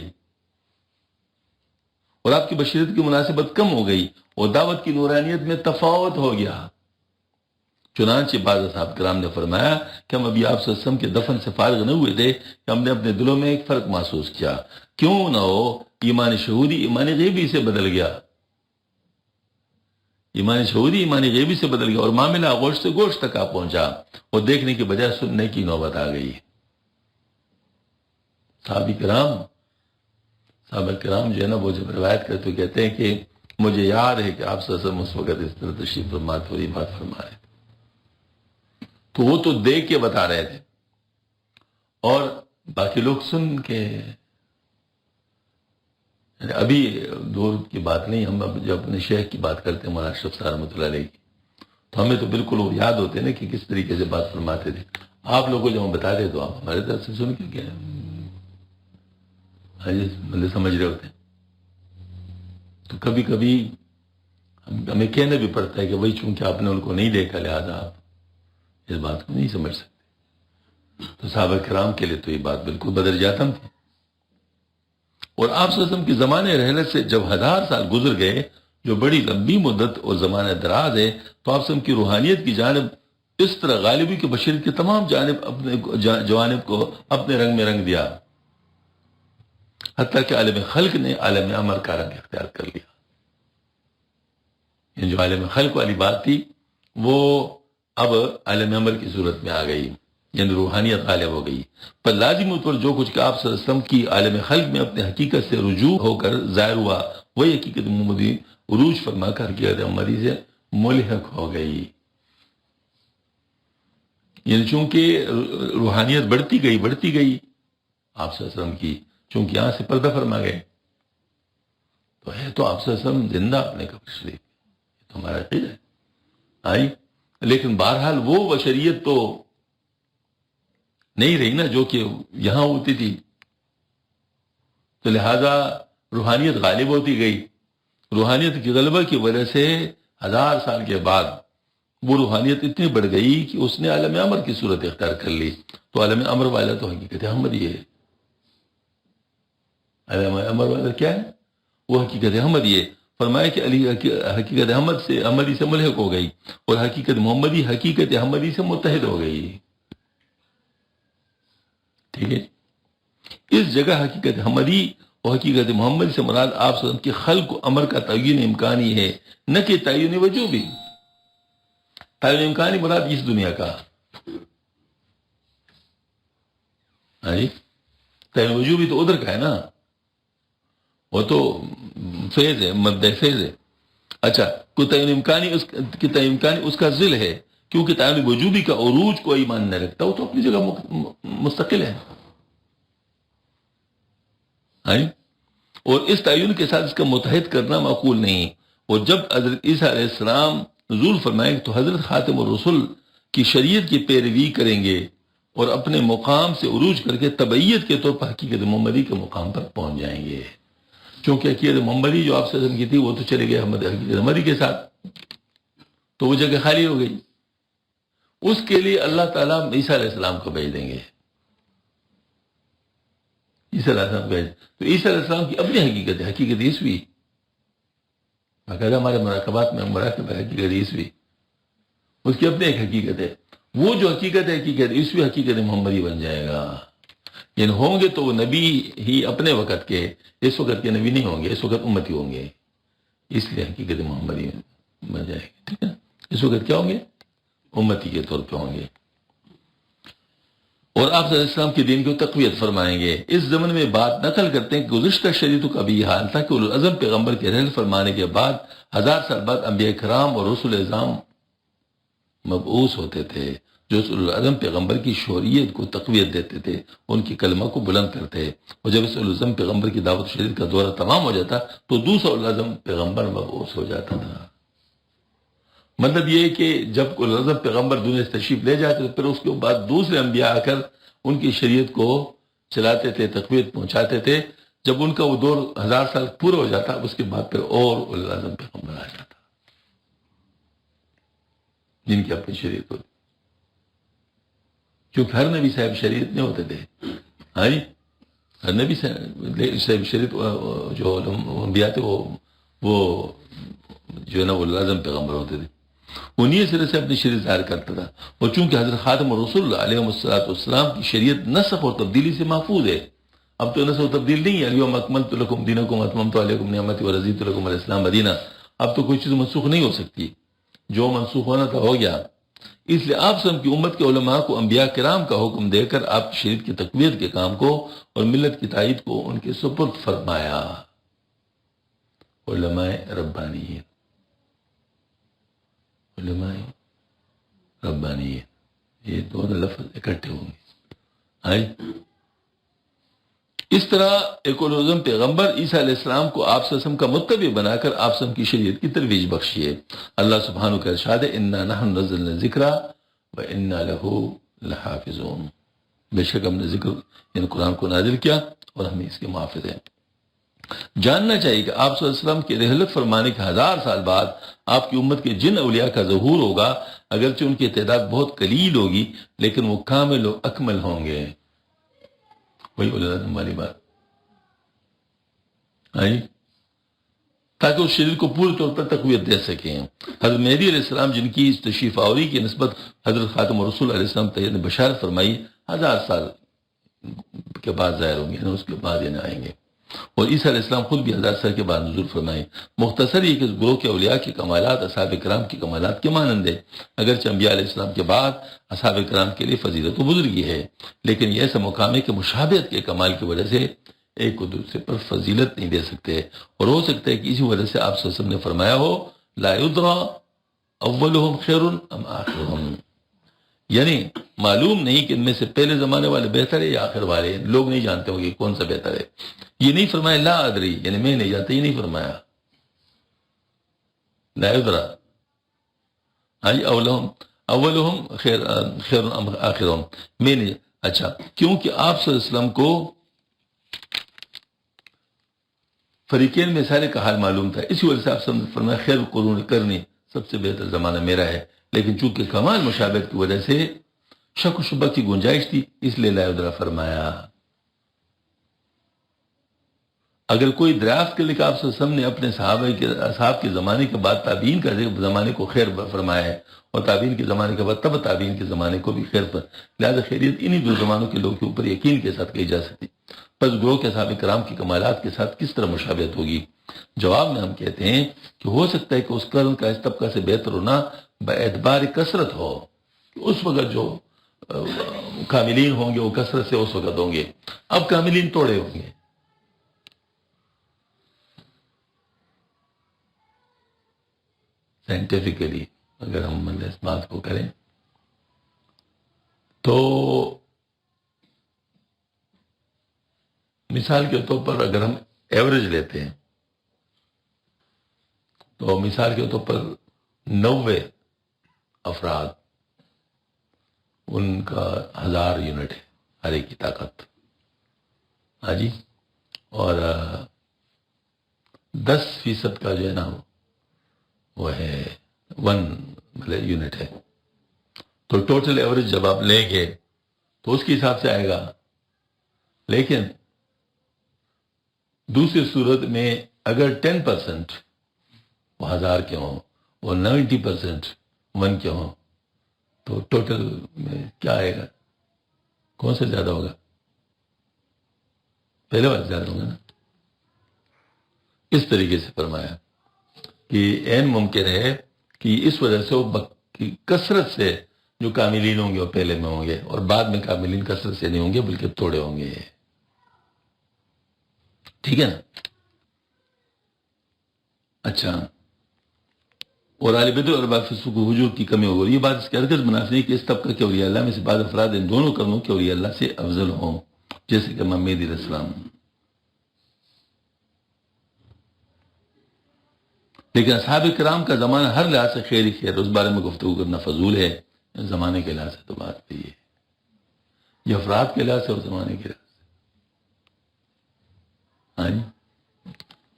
اور آپ کی بشریت کی مناسبت کم ہو گئی اور دعوت کی نورانیت میں تفاوت ہو گیا. چنانچہ بعض صاحب کرام نے فرمایا کہ ہم ابھی آپ صلی اللہ علیہ وسلم کے دفن سے فارغ نہ ہوئے تھے کہ ہم نے اپنے دلوں میں ایک فرق محسوس کیا. کیوں نہ ہو ایمان شہودی ایمان غیبی سے بدل گیا، ایمان شہودی ایمان غیبی سے بدل گیا اور معاملہ گوشت سے گوشت تک آ پہنچا اور دیکھنے کی بجائے سننے کی نوبت آ گئی. صحابہ کرام جو ہے نا وہ جب روایت کرتے کہتے ہیں کہ مجھے یاد ہے کہ آپ صلی اللہ علیہ وسلم اس وقت اس طرح تشریف فرما تھوڑی بات فرما رہے تھے، تو وہ تو دیکھ کے بتا رہے تھے اور باقی لوگ سن کے. ابھی دور کی بات نہیں، ہم جب اپنے شیخ کی بات کرتے ہیں مولانا اشرف صاحب رحمۃ اللہ علیہ کی، تو ہمیں تو بالکل وہ یاد ہوتے ہیں نا کہ کس طریقے سے بات فرماتے تھے. آپ لوگوں کو جب ہم بتاتے تو آپ ہمارے طرف سے سن کے کیا مطلب سمجھ رہے ہوتے ہیں. تو کبھی کبھی ہمیں کہنا بھی پڑتا ہے کہ وہی چونکہ آپ نے ان کو نہیں دیکھا لہذا آپ اس بات کو نہیں سمجھ سکتے. تو صحابہ کرام کے لیے تو یہ بات بالکل بدرجاتم تھی. اور آپ صلی اللہ علیہ وسلم کی زمانے رحلت سے جب 1000 سال گزر گئے جو بڑی لمبی مدت اور زمانہ دراز ہے، تو آپ صلی اللہ علیہ وسلم کی روحانیت کی جانب اس طرح غالبی کے بشریت کے تمام جوانب کو اپنے رنگ میں رنگ دیا، حتیٰ کہ عالم خلق نے عالم امر کا رنگ اختیار کر لیا. یہ جو عالم خلق والی بات تھی وہ اب عالم امر کی صورت میں آ گئی، یعنی روحانیت غالب ہو گئی. پر لازمی طور جو کچھ کہ آپ صلی اللہ علیہ وسلم کی عالم خلق میں اپنے حقیقت سے رجوع ہو کر ظاہر ہوا وہی حقیقت محمدی عروج فرما کر حقیقت محمدی سے ملحق ہو گئی. یعنی چونکہ روحانیت بڑھتی گئی آپ صلی اللہ علیہ وسلم کی، چونکہ یہاں سے پردہ فرما گئے تو ہے تو آپ صلی اللہ علیہ وسلم زندہ اپنے قبر شریف، یہ تو ہمارا عقیدہ ہے. آئی لیکن بہرحال وہ بشریت تو نہیں رہی نا جو کہ یہاں ہوتی تھی، تو لہذا روحانیت غالب ہوتی گئی. روحانیت کی غلبہ کی وجہ سے 1000 سال کے بعد وہ روحانیت اتنی بڑھ گئی کہ اس نے عالم امر کی صورت اختیار کر لی. تو عالم امر والا تو حقیقت احمدی ہے. عالم امر والا کیا ہے؟ وہ حقیقت احمدی ہے. فرمایا کہ علی حقیقت احمدی سے ملحق ہو گئی اور حقیقت محمدی حقیقت احمدی سے متحد ہو گئی. ٹھیک ہے. اس جگہ حقیقت حمدی اور حقیقت محمد سے مراد آپ صلی اللہ علیہ وسلم کی خلق و امر کا تعین امکانی ہے، نہ کہ تعین وجوبی. تعین امکانی مراد اس دنیا کا، تعین وجوبی تو ادھر کا ہے نا، وہ تو فیض ہے، مبدأ فیض ہے. اچھا، کوئی تعین امکانی اس کا ذل ہے، کیونکہ تعین وجوبی کا عروج کوئی ایمان نہیں رکھتا، وہ تو اپنی جگہ مستقل ہے. اور اس تعین کے ساتھ اس کا متحد کرنا معقول نہیں. اور جب حضرت عیسیٰ علیہ السلام نزول فرمائیں تو حضرت خاتم الرسل کی شریعت کی پیروی کریں گے اور اپنے مقام سے عروج کر کے تبعیت کے طور پر حقیقت محمدی کے مقام پر پہنچ جائیں گے. چونکہ حقیقت محمدی جو آپ سے کی تھی وہ تو چلے گئے حقیقت محمدی کے ساتھ، تو وہ جگہ خالی ہو گئی. اس کے لیے اللہ تعالیٰ عیسیٰ علیہ السلام کو بھیج دیں گے. عیسیٰ علیہ السلام بھیج تو عیسیٰ علیہ السلام کی اپنی حقیقت ہے، حقیقت عیسوی. باقاعدہ ہمارے مراقبات میں مراقب ہے حقیقت عیسوی، اس کی اپنی ایک حقیقت ہے. وہ جو حقیقت ہے حقیقت عیسوی حقیقت محمدی بن جائے گا. یعنی ہوں گے تو وہ نبی ہی اپنے وقت کے، اس وقت کے نبی نہیں ہوں گے، اس وقت امتی ہوں گے، اس لیے حقیقت محمدی بن جائے گی. ٹھیک ہے، اس وقت کیا ہوں گے؟ امتی کے طور پہ ہوں گے. اور آپ صلی اللہ علیہ وسلم کے دین کو تقویت فرمائیں گے. اس زمن میں بات نقل کرتے ہیں کہ گزشتہ شریعتوں کا بھی یہ حال تھا کہ اولو العزم پیغمبر کے رحل فرمانے کے بعد 1000 سال بعد انبیاء کرام اور رسول اعظام مبعوث ہوتے تھے، جو اس اولو العزم پیغمبر کی شہریت کو تقویت دیتے تھے، ان کی کلمہ کو بلند کرتے. اور جب اس اولو العزم پیغمبر کی دعوت شریعت کا دورہ تمام ہو جاتا تو دوسرا اولو العزم پیغمبر مبعوث ہو جاتا تھا. مطلب یہ کہ جب اولو العزم پیغمبر دنیا سے تشریف لے جاتے تو پھر اس کے بعد دوسرے انبیاء آ کر ان کی شریعت کو چلاتے تھے، تقویت پہنچاتے تھے. جب ان کا وہ دور 1000 سال پورا ہو جاتا اس کے بعد پھر اور اولو العزم پیغمبر آ جاتا جن کی اپنی شریعت ہوتی. کیونکہ ہر نبی صاحب شریعت نہیں ہوتے تھے. ہر نبی صاحب شریعت جو انبیاء تھے وہ جو ہے نا وہ لازم پیغمبر ہوتے تھے، وہ نیت سرے سے اپنی شریعت ظاہر کرتا تھا. اور چونکہ حضرت خاتم الرسول علیہ السلام کی شریعت نسخ اور تبدیلی سے محفوظ ہے. اب تو نسخ و تبدیل نہیں ہے، الیوم اکملت لکم دینکم واتممت علیکم نعمتی ورضیت لکم الاسلام مدینہ. اب تو کوئی چیز منسوخ نہیں ہو سکتی، جو منسوخ ہونا تھا ہو گیا. اس لیے آپ سب کی امت کے علماء کو انبیاء کرام کا حکم دے کر آپ کی شریعت کی تقویت کے کام کو اور ملت کی تائید کو ان کے سپرد فرمایا. علماء ربانیین، علماء ربانیین، یہ دونوں لفظ اکٹھے ہوں گے. اس طرح ایک اولوالعزم پیغمبر عیسیٰ علیہ السلام کو آپ صلی اللہ علیہ وسلم کا متبع بنا کر آپ صلی اللہ علیہ وسلم کی شریعت کی ترویج بخشی ہے. اللہ سبحانہ کا ارشاد ہے انا نحن نزلنا الذکر وانا لہ لحافظون. بے شک ہم نے ذکر یعنی قرآن کو نازل کیا اور ہمیں اس کے محافظ ہیں. جاننا چاہیے کہ آپ صلی اللہ علیہ وسلم کے رحلت فرمانے کے 1000 سال بعد آپ کی امت کے جن اولیاء کا ظہور ہوگا، اگرچہ ان کی تعداد بہت قلیل ہوگی لیکن وہ کامل و اکمل ہوں گے. وہی اولوالعزم والی بات تاکہ اس شریعت کو پورے طور پر تقویت دے سکیں. حضرت مہدی علیہ السلام جن کی اس تشریف آوری کی نسبت حضرت خاتم الرسول علیہ السلام نے بشارت فرمائی 1000 سال کے بعد ظاہر ہوں گے، اس کے بعد یہ نہ آئیں گے. اور عیسیٰ علیہ السلام خود بھی 1000 سال کے بعد نزول فرمائے. مختصر یہ کہ اس گروہ کے اولیاء کے کمالات اصحاب کرام کی کمالات کے مانند ہے. اگرچہ انبیاء علیہ السلام کے بعد اصحاب کرام کے لیے فضیلت و بزرگی ہے، لیکن یہ ایسا مقام ہے کہ مشابہت کے کمال کی وجہ سے ایک کو دوسرے پر فضیلت نہیں دے سکتے. اور ہو سکتا ہے کہ اسی وجہ سے آپ صلی اللہ علیہ وسلم نے فرمایا ہو لا یدری اولہم خیر ام آخرہم، یعنی معلوم نہیں کہ ان میں سے پہلے زمانے والے بہتر ہے یا آخر والے. لوگ نہیں جانتے ہوں گے کون سا بہتر ہے. یہ نہیں فرمایا لا ادری یعنی میں نہیں جانتا، یہ نہیں فرمایا لا یدری اولہم خیر ام آخرہم، میں نہیں. اچھا، کیونکہ آپ صلی اللہ علیہ وسلم کو فریقین میں سارے کا حال معلوم تھا، اسی وجہ سے آپ نے فرمایا خیر القرون کرنی، سب سے بہتر زمانہ میرا ہے. لیکن چونکہ کمال مشابہت کی وجہ سے شک و شبہ کی گنجائش تھی، اس لیے لا یدری فرمایا. اگر کوئی دریافت کے لکھا آپ صلی اللہ علیہ وسلم نے اپنے اصحاب کے زمانے کے بعد تابعین کا زمانے کو خیر فرمایا ہے، اور تابعین کے زمانے کے بعد تب تابعین کے زمانے کو بھی خیر لہذا خیریت انہی دو زمانوں کے لوگوں کے اوپر یقین کے ساتھ کہی جا سکتی. پس گروہ کے اصحاب کرام کی کمالات کے ساتھ کس طرح مشابہت ہوگی؟ جواب میں ہم کہتے ہیں کہ ہو سکتا ہے کہ اس قرن کا اس طبقہ سے بہتر ہونا باعتبار کثرت ہو. اس وقت جو کاملین ہوں گے وہ کثرت سے اس وقت ہوں گے، اب کاملین توڑے ہوں گے. سائنٹیفکلی اگر ہم اس بات کو کریں تو مثال کے طور پر اگر ہم ایوریج لیتے ہیں تو مثال کے طور پر 90 افراد، ان کا 1000 یونٹ ہے ہر ایک کی طاقت، ہاں جی، اور 10% کا جو ہے نا وہ ہے 1 یونٹ ہے. تو ٹوٹل ایوریج جب آپ لیں گے تو اس کے حساب سے آئے گا. لیکن دوسری صورت میں اگر 10% وہ 1000 کے ہوں اور 90% 1 کے ہوں تو ٹوٹل میں کیا آئے گا؟ کون سے زیادہ ہوگا؟ پہلے والا زیادہ ہوگا نا. اس طریقے سے فرمایا کہ عین ممکن ہے کہ اس وجہ سے وہ کثرت سے جو کاملین ہوں گے وہ پہلے میں ہوں گے، اور بعد میں کاملین کثرت سے نہیں ہوں گے بلکہ توڑے ہوں گے. ٹھیک ہے نا؟ اچھا، اور اہل بدع اور ارباب فسوق و فجور کی کمی ہوگی. یہ بات اس کی حرکت مناسب ہے کہ اس طبقہ کے اولیاء اللہ میں سے بعض افراد ان دونوں کرنوں کے اولیاء اللہ سے افضل ہوں، جیسے کہ امام مہدی علیہ السلام. لیکن اصحاب کرام کا زمانہ ہر لحاظ سے خیر ہی خیر، اس بارے میں گفتگو کرنا فضول ہے. زمانے کے لحاظ سے تو بات بھی ہے، یہ افراد کے لحاظ سے اور زمانے کے لحاظ سے. ہاں جی،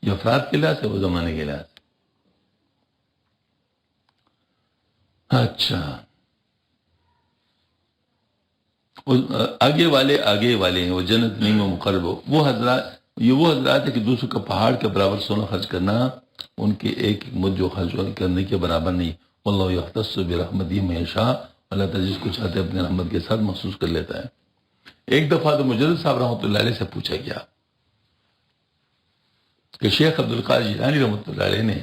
یہ افراد کے لحاظ سے وہ زمانے کے لحاظ سے. اچھا، آگے والے ہیں، وہ جنت نہیں وہ مقرب ہو. وہ حضرات ہے کہ دوسروں کا پہاڑ کے برابر سونا خرچ کرنا ان کے ایک مد جو خرچ کرنے کے برابر نہیں. واللہ یختص برحمتہ من یشاء، اللہ تعالیٰ جس کو چاہتے اپنے رحمت کے ساتھ محسوس کر لیتا ہے. ایک دفعہ تو مجدد صاحب رحمۃ اللہ علیہ سے پوچھا گیا کہ شیخ عبدالقادر جیلانی رحمۃ اللہ علیہ نے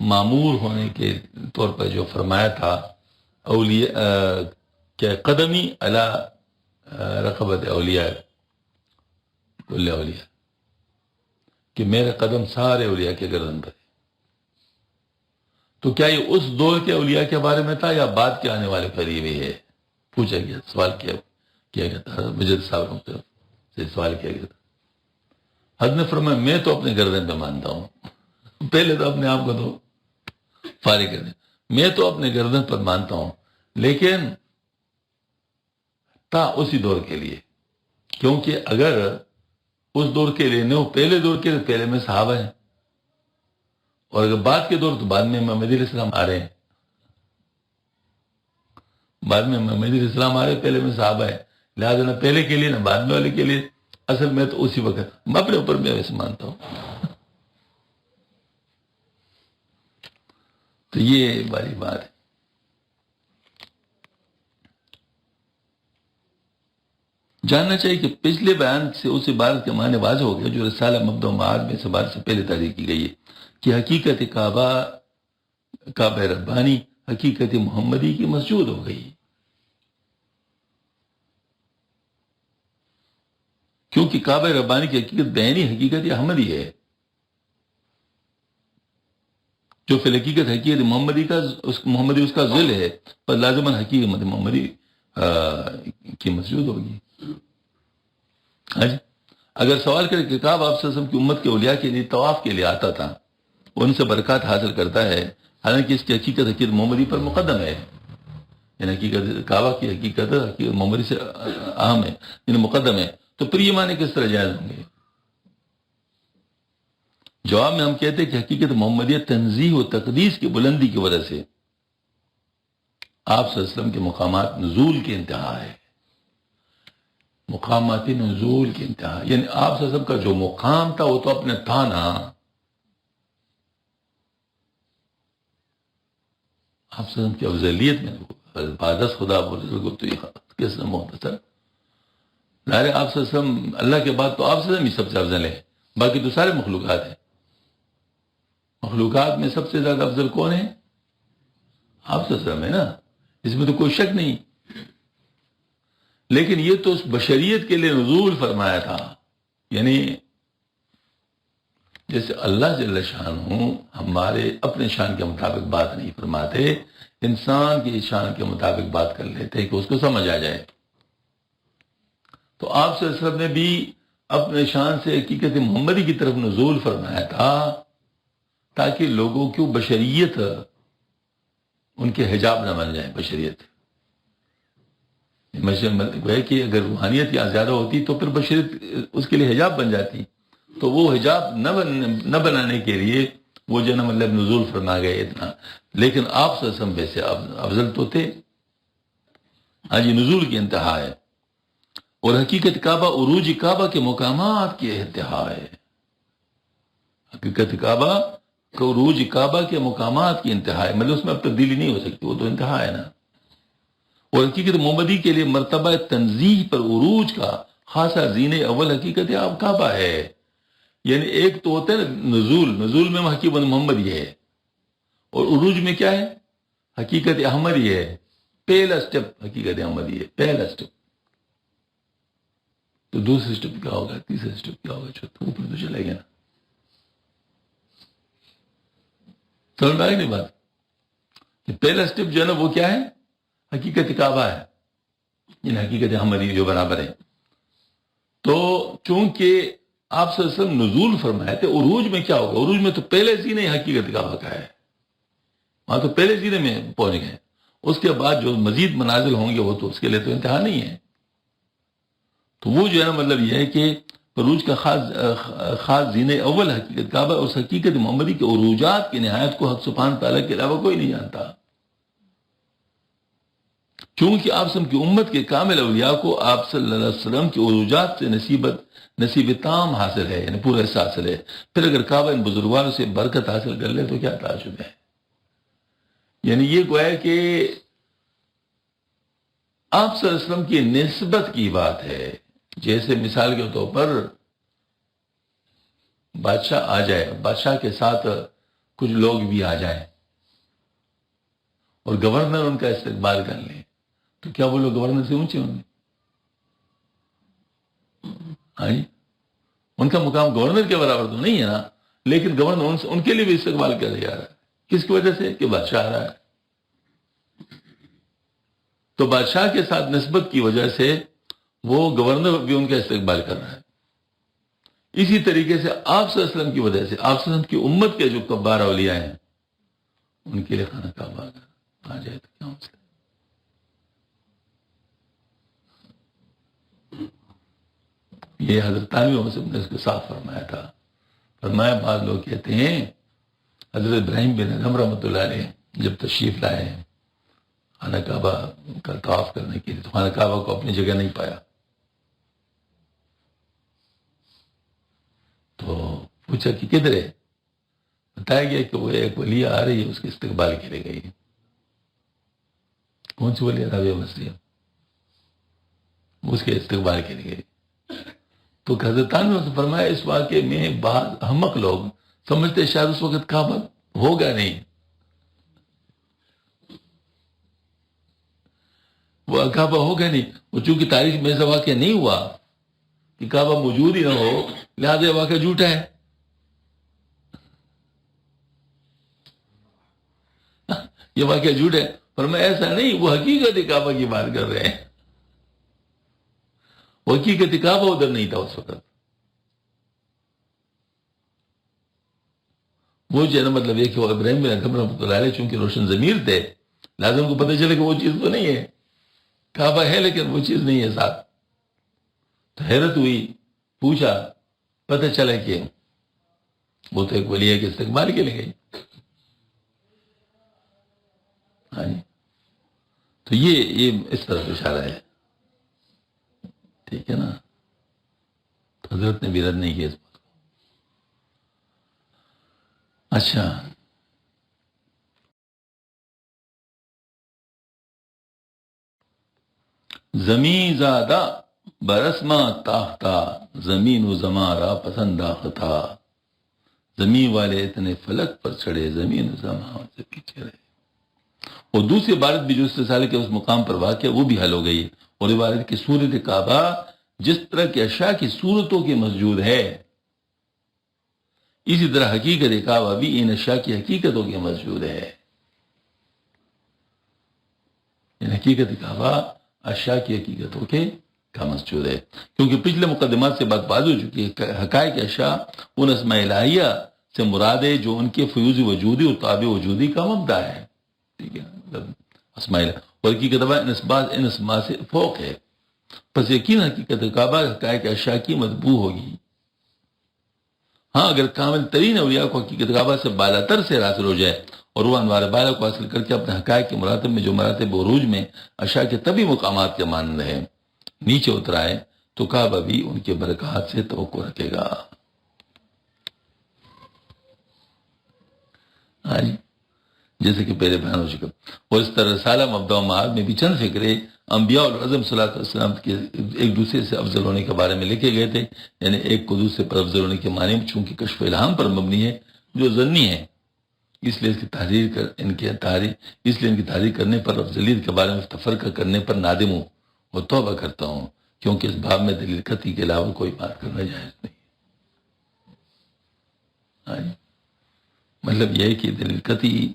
معمور ہونے کے طور پر جو فرمایا تھا اولیاء کہ قدمی علی رقبت اولیاء کل اولیاء، کہ میرے قدم سارے اولیاء کے گردن پر ہے. تو کیا یہ اس دور کے اولیاء کے بارے میں تھا یا بعد کے آنے والے قریب ہی ہے؟ پوچھا گیا، سوال کیا گیا تھا. مجد صاحب سے سوال کیا گیا تھا. حضرت نے فرمایا میں تو اپنے گردن پہ مانتا ہوں. پہلے تو اپنے آپ کو تو فارغ کر دیں. میں تو اپنے گردن پر مانتا ہوں، لیکن تا اسی دور کے لیے، کیونکہ اگر اس دور کے لیے نہیں، پہلے دور کے لیے پہلے میں صحابہ ہیں، اور اگر بعد کے دور تو بعد میں امام مہدی علیہ السلام آ رہے ہیں. بعد میں امام مہدی علیہ السلام آ رہے ہیں، پہلے میں صحابہ ہے. لہٰذا نہ پہلے کے لیے نہ بعد میں والے کے لیے. اصل میں تو اسی وقت میں اپنے اوپر میں ویسے مانتا ہوں. تو یہ باری بات ہے. جاننا چاہیے کہ پچھلے بیان سے اس عبارت کے معنی واضح ہو گیا جو رسالہ مبدأ و معاد میں اس عبارت سے پہلے تحریر کی گئی ہے کہ حقیقت کعبہ ربانی حقیقت محمدی کی مسجود ہو گئی، کیونکہ کعبہ ربانی کی حقیقت بینی حقیقت احمدی ہے، جو فی الحقیقت حقیقت محمدی اس کا ذل ہے، پر لازماً حقیقت محمدی کی مسجود ہوگی. ہاں جی، اگر سوال کرے کہ کعب آپ صلی اللہ علیہ وسلم کی امت کے اولیاء کے لیے طواف کے لیے آتا تھا، ان سے برکات حاصل کرتا ہے، حالانکہ اس کی حقیقت محمدی پر مقدم ہے. یعنی حقیقت کعبہ کی حقیقت محمدی سے اہم ہے، یعنی مقدم ہے. تو پھر یہ معنی کس طرح جائز ہوں گے؟ جواب میں ہم کہتے ہیں کہ حقیقت محمدیت تنزیہ و تقدیس کی بلندی کی وجہ سے آپ صلی اللہ علیہ وسلم کے مقامات نزول کی انتہا ہے. مقامات نزول کی انتہا، یعنی آپ صلی اللہ علیہ وسلم کا جو مقام تھا وہ تو اپنے تھا نا، آپ صلی اللہ علیہ وسلم کی افضلیت میں عبادت خدا بزرگ تو یہ کس نے مختصر ظاہر آپ صلی اللہ علیہ وسلم اللہ کے بعد تو آپ صلی اللہ علیہ وسلم ہی سب سے افضل ہے، باقی تو سارے مخلوقات ہیں، مخلوقات میں سب سے زیادہ افضل کون ہے؟ آپ صلی اللہ علیہ وسلم ہے نا، اس میں تو کوئی شک نہیں، لیکن یہ تو اس بشریت کے لیے نزول فرمایا تھا، یعنی جیسے اللہ جل شانہ ہمارے اپنے شان کے مطابق بات نہیں فرماتے، انسان کی شان کے مطابق بات کر لیتے کہ اس کو سمجھ آ جائے، تو آپ صلی اللہ علیہ وسلم نے بھی اپنے شان سے حقیقت محمدی کی طرف نزول فرمایا تھا تاکہ لوگوں کی بشریت ان کے حجاب نہ بن جائے، بشریت ہے کہ اگر روحانیت یہاں زیادہ ہوتی تو پھر بشریت اس کے لیے حجاب بن جاتی، تو وہ حجاب نہ بنانے کے لیے وہ جو مطلب نزول فرما گئے اتنا، لیکن آپ صلی اللہ علیہ وسلم ویسے افضل تو تھے، ہاں جی نزول کی انتہا ہے، اور حقیقت کعبہ عروج کعبہ کے مقامات کی انتہا ہے، حقیقت کعبہ عروج کعبہ کے مقامات کی انتہا ہے، مطلب اس میں اب تبدیلی نہیں ہو سکتی، وہ تو انتہا ہے نا، اور حقیقت محمدی کے لیے مرتبہ تنزیح پر عروج کا خاصا زین اول حقیقت آپ کعبہ ہے، یعنی ایک تو ہوتا ہے نزول میں حقیقت محمدی ہے، اور عروج میں کیا ہے؟ حقیقت احمدی ہے، پہلا سٹیپ حقیقت احمدی ہے، پہلا سٹیپ، تو دوسرے سٹیپ کیا ہوگا، تیسرے سٹیپ کیا ہوگا، چوتھا اوپر تو چلے گا نا، سمجھ میں آئی نہیں بات کہ پہلا سٹیپ جو ہے نا وہ کیا ہے؟ حقیقت کعبہ ہے، یعنی حقیقت احمدی جو برابر ہے، تو چونکہ آپ صلی اللہ علیہ وسلم نزول فرمائے تھے، عروج میں کیا ہوگا؟ عروج میں تو پہلے زینے حقیقت کعبہ کا ہے، وہاں تو پہلے زینے میں پہنچ گئے، اس کے بعد جو مزید منازل ہوں گے وہ تو اس کے لیے تو انتہا نہیں ہے، تو وہ جو ہے نا مطلب یہ ہے کہ عروج کا خاص زین اول حقیقت کعبہ، اس حقیقت محمدی کے عروجات کی نہایت کو حق سبحانہ تعالیٰ کے علاوہ کوئی نہیں جانتا، کیونکہ آپ صلی اللہ علیہ وسلم کی امت کے کامل اولیاء کو آپ صلی اللہ علیہ وسلم کے عروجات سے نصیب تام حاصل ہے، یعنی پورا حصہ حاصل ہے، پھر اگر کعبہ ان بزرگواروں سے برکت حاصل کر لے تو کیا تعجب ہے، یعنی یہ گویا کہ آپ صلی اللہ علیہ وسلم کی نسبت کی بات ہے، جیسے مثال کے طور پر بادشاہ آ جائے، بادشاہ کے ساتھ کچھ لوگ بھی آ جائیں اور گورنر ان کا استقبال کر لیں، تو کیا وہ لوگ گورنر سے اونچے ہوں گے؟ ہاں جی، ان کا مقام گورنر کے برابر تو نہیں ہے نا، لیکن گورنر ان کے لیے بھی استقبال کیا جا رہا ہے، کس کی وجہ سے؟ کہ بادشاہ آ رہا ہے، تو بادشاہ کے ساتھ نسبت کی وجہ سے وہ گورنر بھی ان کا استقبال کر رہا ہے، اسی طریقے سے آپ صلی اللہ علیہ وسلم کی وجہ سے آپ صلی اللہ علیہ وسلم کی امت کے جو کبار اولیاء ہیں ان کے لیے خانہ کعبہ آ جائے تو کیا مسئلہ؟ یہ حضرت تانوی مسلم نے اس کو صاف فرمایا تھا، فرمایا بعض لوگ کہتے ہیں حضرت ابراہیم بن ادھم رحمۃ اللہ علیہ جب تشریف لائے ہیں خانہ کعبہ کا طواف کرنے کے لیے تو خانہ کعبہ کو اپنی جگہ نہیں پایا، تو پوچھا کہ کدھر ہے؟ بتایا گیا کہ وہ ایک ولی آ رہی ہے، اس کے استقبال کے لیے گئی ہے۔ کون سی ولی؟ رابعہ مسیح، اس کے استقبال کے لیے گئی، تو حضرت تانوی نے فرمایا اس واقعے میں بعض احمق لوگ سمجھتے شاید اس وقت کعبہ ہوگا نہیں، وہ کعبہ ہوگا نہیں، وہ چونکہ تاریخ میں ایسا واقعہ نہیں ہوا کہ کعبہ موجود ہی نہ ہو، لہٰذا یہ واقعہ جھوٹا ہے، یہ واقعہ جھوٹ ہے، فرمایا ایسا نہیں، وہ حقیقت کعبہ کی بات کر رہے ہیں، وہ حقیقت کعبہ ادھر نہیں تھا اس وقت، وہ جو ہے نا مطلب یہ کہ وہ ابراہیم بن ادھم رحمۃ اللہ علیہ چونکہ روشن ضمیر تھے، لہٰذا ان کو پتہ چلے کہ وہ چیز تو نہیں ہے، کعبہ ہے لیکن وہ چیز نہیں ہے ساتھ، تو حیرت ہوئی، پوچھا، پتہ چلا کہ وہ تو ایک ولی ہے کہ استقبال کے لیے گئی، ہاں جی، تو یہ اس طرف اشارہ ہے، ٹھیک ہے نا. تو حضرت نے بھی رد نہیں کیا اس بات کو. اچھا، زمین زادہ برسما تاختہ، زمین و زماں را پسند آختا. زمین والے اتنے فلک پر چڑھے، زمین و زماں سے پیچھے رہے. اور دوسری عبارت بھی جو اس رسالے کے اس مقام پر واقع وہ بھی حل ہو گئی. اور عبارت کی صورت کعبہ جس طرح کی اشیاء کی صورتوں کی مسجود ہے، اسی طرح حقیقت کعبہ بھی ان اشیاء کی حقیقتوں کی مسجود ہے. ان حقیقت کعبہ اشیاء کی حقیقتوں کے کا مسجود ہے. کیونکہ پچھلے مقدمات سے بات واضح ہو چکی ہے. حقائق اشیاء ان اسماء الہیہ سے مراد ہے جو ان کے فیوز وجودی اور تابع وجودی کا مبدا ہے. ٹھیک ہے، مطلب اسماء الہیہ اور حقیقت ان اسماء سے فوق ہے. پس یقین حقیقت کعبہ حقائق اشیاء کی مطبوع ہوگی. ہاں، اگر کامل ترین اولیاء کو حقیقت کعبہ سے بالاتر سے حاصل ہو جائے اور وہ انوار بالا کو حاصل کر کے اپنے حقائق کے مراتب میں جو مراتب عروج میں اشیاء کے طبی مقامات کے مانند ہیں نیچے اترائے، تو کعبہ بھی ان کے برکات سے توقع رکھے گا. ہاں جی، جیسے کہ پہلے بیان ہو چکا. اور اس طرح رسالہ مبدا و معاد میں بھی چند فکرے انبیاء العظم صلی اللہ علیہ وسلم کے ایک دوسرے سے افضل ہونے کے بارے میں لکھے گئے تھے. یعنی ایک کو دوسرے پر افضل ہونے کے معنی میں چونکہ کشف الہام پر مبنی ہے جو ظنی ہے، اس لیے ان کی تحریر کرنے پر افضلیت کے بارے میں تفرقہ کرنے پر نادم ہوں اور توبہ کرتا ہوں، کیونکہ اس باب میں دلیل قطعی کے علاوہ کوئی بات کرنا جائز نہیں. ہاں جی، مطلب یہ ہے کہ دلیل قطعی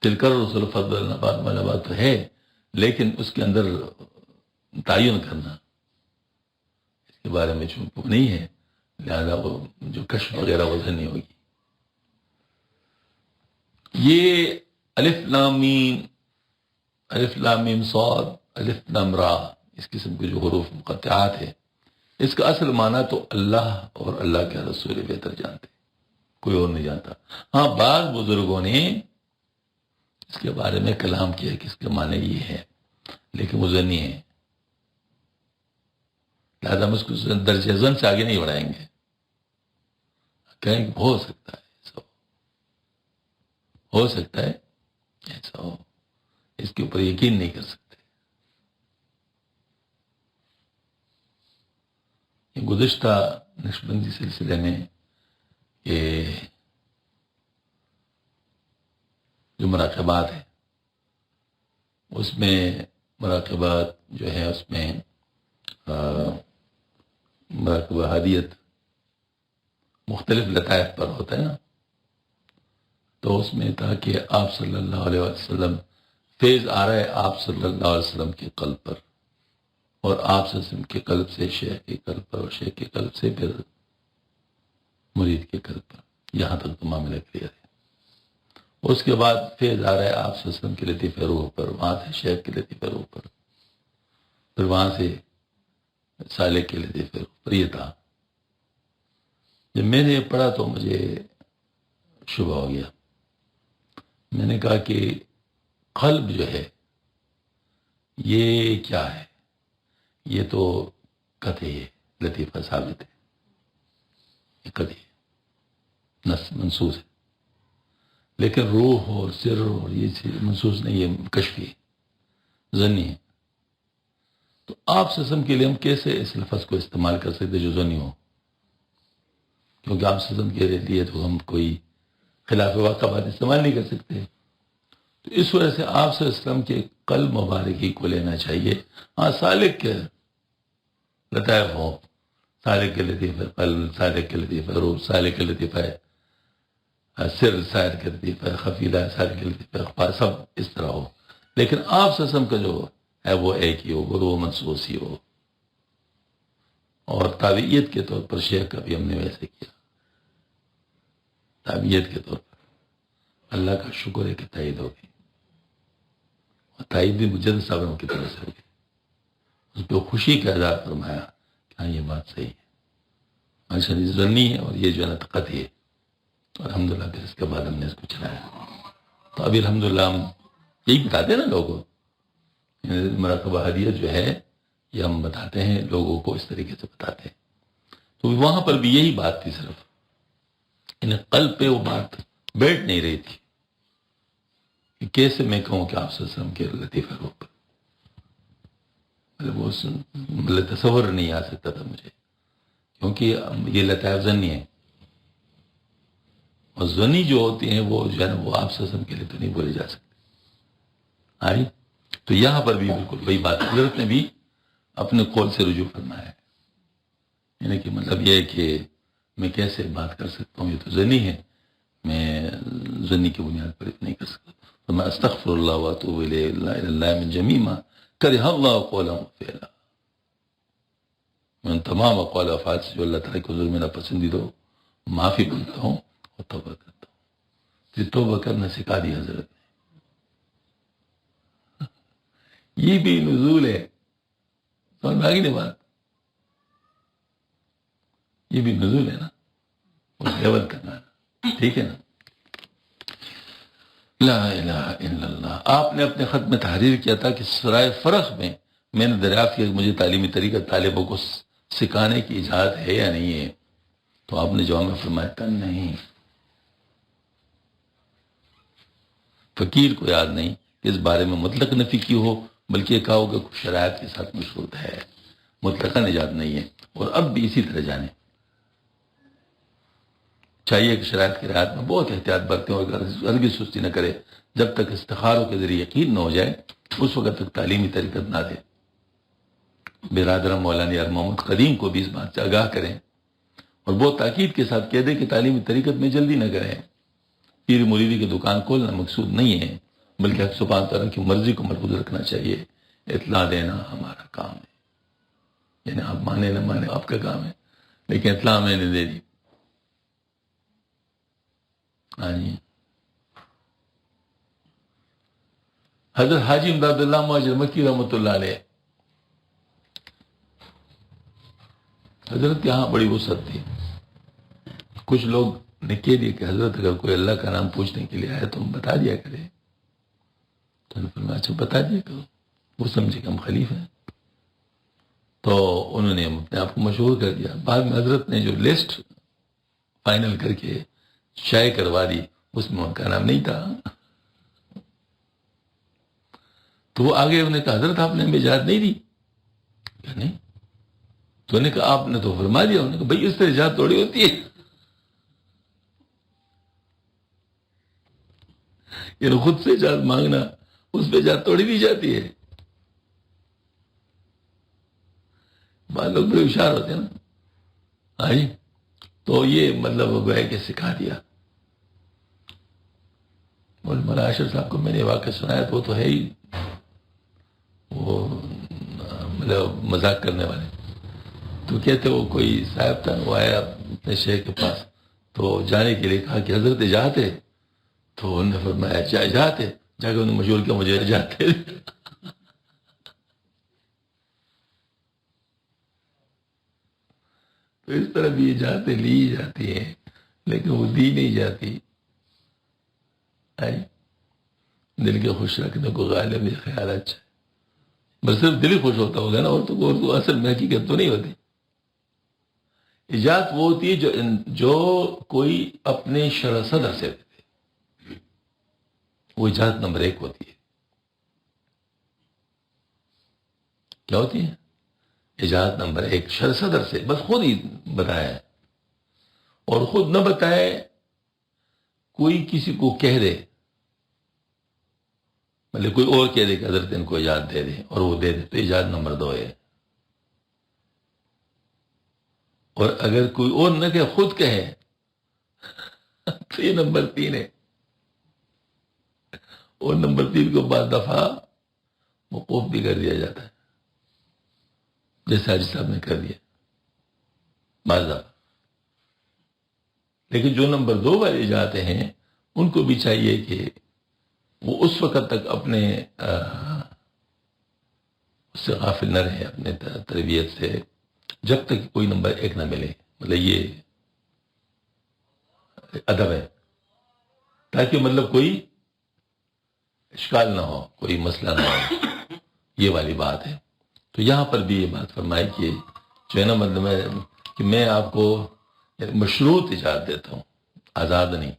تلکر رسول فضل بعد ملابات تو ہے، لیکن اس کے اندر تعین کرنا اس کے بارے میں چونکہ نہیں ہے، لہذا وہ جو کشف وغیرہ وہ نہیں ہوگی. یہ الف لام میم صاد الف لام را اس قسم کے جو حروف مقطعات ہے، اس کا اصل معنی تو اللہ اور اللہ کے رسول بہتر جانتے، کوئی اور نہیں جانتا. ہاں، بعض بزرگوں نے اس کے بارے میں کلام کیا کہ اس کے معنی یہ ہے، لیکن وہ ظنی ہے، لہٰذا ہم اس کو درجہ ظن سے آگے نہیں بڑھائیں گے. کہیں کہ ہو سکتا ہے ایسا ہو سکتا ہے ایسا ہو، اس کے اوپر یقین نہیں کر سکتے. یہ گزشتہ نقشبندی سلسلے میں یہ جو مراقبات ہیں اس میں مراقبات جو ہے اس میں مراقبہ ہدیت مختلف لطائف پر ہوتا ہے نا، تو اس میں تھا کہ آپ صلی اللہ علیہ وسلم فیض آ رہا ہے آپ صلی اللہ علیہ وسلم کے قلب پر، اور آپ صلی اللہ علیہ وسلم کے قلب سے شیخ کے قلب پر، اور شیخ کے قلب سے پھر مرید کے قلب پر، یہاں تک تو معاملہ کلیئر ہے. اس کے بعد فیض آ رہا ہے آپ صلی اللہ علیہ وسلم کے لطیف روح پر، وہاں سے شیخ کے لطیف روح پر، پھر وہاں سے صالح کے لطیف روح پر. یہ تھا. جب میں نے یہ پڑھا تو مجھے شبہ ہو گیا. میں نے کہا کہ قلب جو ہے یہ کیا ہے؟ یہ تو قطعی ہے، لطیفہ ثابت ہے، یہ قطعی ہے، نص منصوص ہے. لیکن روح اور سر اور یہ چیز منصوص نہیں ہے، کشفی ہے، ظنی ہے. تو آپ سسم کے لیے ہم کیسے اس لفظ کو استعمال کر سکتے جو ظنی ہو؟ کیونکہ آپ سسم کے لیے تو ہم کوئی خلاف واقع بات استعمال نہیں کر سکتے. تو اس وجہ سے آپ صلی اللہ علیہ وسلم کے قلب مبارکی کو لینا چاہیے. ہاں، سالک کے لطائف ہو، سالک کے لطیف قلب، سالک کے لطیف روح، سالک کے لطیف سر، سائر کے لطیف خفیلہ، سائر کے لطیف اخبار، سب اس طرح ہو. لیکن آپ صلی اللہ علیہ وسلم کا جو ہے وہ ایک ہی ہو، وہ روح منصوص ہی ہو. اور تابعیت کے طور پر شیخ کا بھی ہم نے ویسے کیا. تابعیت کے طور پر اللہ کا شکر ہے کہ تائید ہو گئی، اور تائید بھی مجدد صاحبوں کی طرف سے ہو گئی. اس پہ خوشی کا اظہار فرمایا کہ ہاں یہ بات صحیح ہے، ماشاء اللہ ظنی ہے، اور یہ جو ہے نا قطعی ہے. الحمدللہ پھر اس کے بعد ہم نے اس کو چلایا. تو ابھی الحمدللہ ہم یہی بتاتے ہیں نا لوگوں، مراقبہ ہدیت جو ہے یہ ہم بتاتے ہیں لوگوں کو، اس طریقے سے بتاتے ہیں. تو وہاں پر بھی یہی بات تھی، صرف انہیں قلب پہ وہ بات بیٹھ نہیں رہی تھی کہ کیسے میں کہوں کہ آپ صلی اللہ علیہ وسلم کے لطیفہ روپ پر، مطلب تصور نہیں آ سکتا تھا مجھے، کیونکہ یہ لطائف زنی ہے، اور زنی جو ہوتی ہیں وہ جو ہے نا وہ آپ صلی اللہ علیہ وسلم کے لیے تو نہیں بولے جا سکتے. آئی تو یہاں پر بھی بالکل وہی بات حضرت نے بھی اپنے قول سے رجوع فرمایا ہے، یعنی کہ مطلب یہ ہے کہ میں کیسے بات کر سکتا ہوں، یہ تو زنی ہے، میں زنی کی بنیاد پر نہیں کر سکتا. تو میں استغفر اللہ واتوب الیہ اللہ من جمیع ما کرہ اللہ قولا وفعلا، میں ان تمام اقوال و افعال سے جو اللہ تعالیٰ کے حضور میں ناپسندیدہ ہو معافی مانگتا ہوں اور توبہ کرتا ہوں. یہ توبہ کرنا سکھا دی حضرت نے. یہ بھی نزول ہے، سمجھ میں آگی نہیں بات، یہ بھی نزول ہے نا، اس لیول کا گانا، ٹھیک ہے نا. لا الہ الا اللہ. آپ نے اپنے خط میں تحریر کیا تھا کہ سرائے فرخ میں نے دریافت کیا کہ مجھے تعلیمی طریقہ طالبوں کو سکھانے کی اجازت ہے یا نہیں ہے، تو آپ نے جواب میں فرمایا تھا نہیں. فقیر کو یاد نہیں کہ اس بارے میں مطلق نفی کی ہو، بلکہ یہ کہا ہو کہ کچھ شرائط کے ساتھ مشروط ہے، مطلقاً ایجاد نہیں ہے. اور اب بھی اسی طرح جانے چاہیے کہ شرائط کی رعایت میں بہت احتیاط برتیں اور ہرگز سستی نہ کرے. جب تک استخاروں کے ذریعے یقین نہ ہو جائے اس وقت تک تعلیمی طریقت نہ دے. برادرم مولانا یار محمد قدیم کو بھی اس بات سے آگاہ کریں اور بہت تاکید کے ساتھ کہہ دیں کہ تعلیمی طریقت میں جلدی نہ کریں. پیر مریدی کی دکان کھولنا مقصود نہیں ہے، بلکہ حق سبحانہ تعالیٰ کی مرضی کو مربوط رکھنا چاہیے. اطلاع دینا ہمارا کام ہے، یعنی آپ مانے نہ مانے آپ کا کام ہے، لیکن اطلاع میں نے دے دی. ہاں جی. حضرت حاجی امداد اللہ مہاجر مکی رحمۃ اللہ علیہ، حضرت یہاں بڑی وسعت تھی. کچھ لوگ نے کہہ دیا کہ حضرت اگر کوئی اللہ کا نام پوچھنے کے لیے آئے تو ہم بتا دیا کرے. تو میں اچھا بتا دیا کرو، وہ سمجھے کہ ہم خلیفہ ہیں. تو انہوں نے اپنے آپ کو مشہور کر دیا. بعد میں حضرت نے جو لسٹ فائنل کر کے شائع کروا دی اس میں ان کا نام نہیں تھا. تو وہ آگے انہوں نے کہا حضرت آپ نے ہمیں اجازت نہیں دی. کہ نہیں. تو انہوں نے کہا آپ نے تو فرما دیا. انہوں نے کہا بھائی اس طرح اجازت تھوڑی ہوتی ہے، یعنی خود سے اجازت مانگنا اس پہ اجازت توڑی دی جاتی ہے. بعض لوگ بڑے ہوشیار ہوتے ہیں نا. ہاں جی. تو یہ مطلب وہ گویا کہ سکھا دیا. اور مولانا اشرف صاحب کو میں نے واقعہ سنایا تو وہ تو ہے ہی وہ مطلب مذاق کرنے والے. تو کہتے وہ کوئی صاحب تھا، وہ آیا اپنے شیخ کے پاس تو جانے کے لیے کہا کہ حضرت اجازت ہے. تو انہوں نے فرمایا اچھا اجازت ہے. جا کے انہوں نے مشہور کیا مجھے اجازت ہے. تو اس طرح بھی اجازتیں لی جاتی ہیں لیکن وہ دی نہیں جاتی. دل کے خوش رکھنے کو غالب یہ خیال اچھا ہے. بس صرف دل ہی خوش ہوتا ہوگا نا، اور تو اصل میں حقیقت تو نہیں ہوتی. اجازت وہ ہوتی ہے جو کوئی اپنے شرع صدر سے دیتے، وہ اجازت نمبر 1 ہوتی ہے. کیا ہوتی ہے؟ اجازت نمبر 1 شرع صدر سے، بس خود ہی بتایا ہے. اور خود نہ بتائے، کوئی کسی کو کہہ دے، مطلب کوئی اور کہہ دے کہ حضرت ان کو اجازت دے دے اور وہ دے دے، تو اجازت نمبر 2 ہے. اور اگر کوئی اور نہ کہ خود کہے تو یہ نمبر 3 ہے. اور نمبر 3 کو بعض دفعہ موقوف بھی کر دیا جاتا ہے، جیسے حاجی صاحب نے کر دیا بعض دفعہ. لیکن جو نمبر 2 والے جاتے ہیں ان کو بھی چاہیے کہ وہ اس وقت تک اپنے اس سے غافل نہ رہے، اپنے تربیت سے، جب تک کوئی نمبر 1 نہ ملے. مطلب یہ ادب ہے، تاکہ مطلب کوئی اشکال نہ ہو، کوئی مسئلہ نہ ہو. یہ والی بات ہے. تو یہاں پر بھی یہ بات فرمائی کہ جو ہے نا مطلب ہے کہ میں آپ کو مشروط اجازت دیتا ہوں، آزاد نہیں.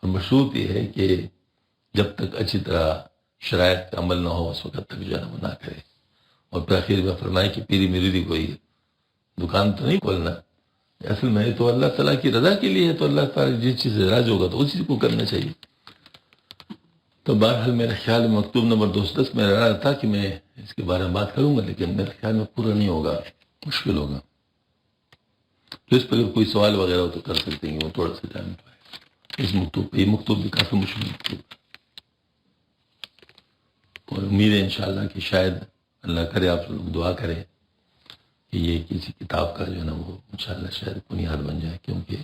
اور مشروط یہ ہے کہ جب تک اچھی طرح شرائط کا عمل نہ ہو اس وقت تک جو ہے وہ نہ کرے. اور پھر آخر میں فرمائے کہ پیری میری کوئی دکان تو نہیں کھولنا، اصل میں تو اللہ تعالیٰ کی رضا کے لیے ہے، تو اللہ تعالیٰ جس چیز سے راضی ہوگا تو اسی چیز کو کرنا چاہیے. تو بہرحال میرے خیال میں مکتوب نمبر 210 میں رہا تھا کہ میں اس کے بارے میں بات کروں گا، لیکن میرے خیال میں پورا نہیں ہوگا، مشکل ہوگا. تو اس پہ اگر کوئی سوال وغیرہ ہو تو کر سکتے ہیں، وہ تھوڑا سا جان پائے اس مکتوب پہ. یہ مکتوب بھی کافی مشکل مکتوب ہے، اور امید ہے انشاءاللہ کہ شاید اللہ کرے آپ لوگ دعا کریں کہ یہ کسی کتاب کا جو ہے نا وہ انشاءاللہ شاید بنیاد بن جائے. کیونکہ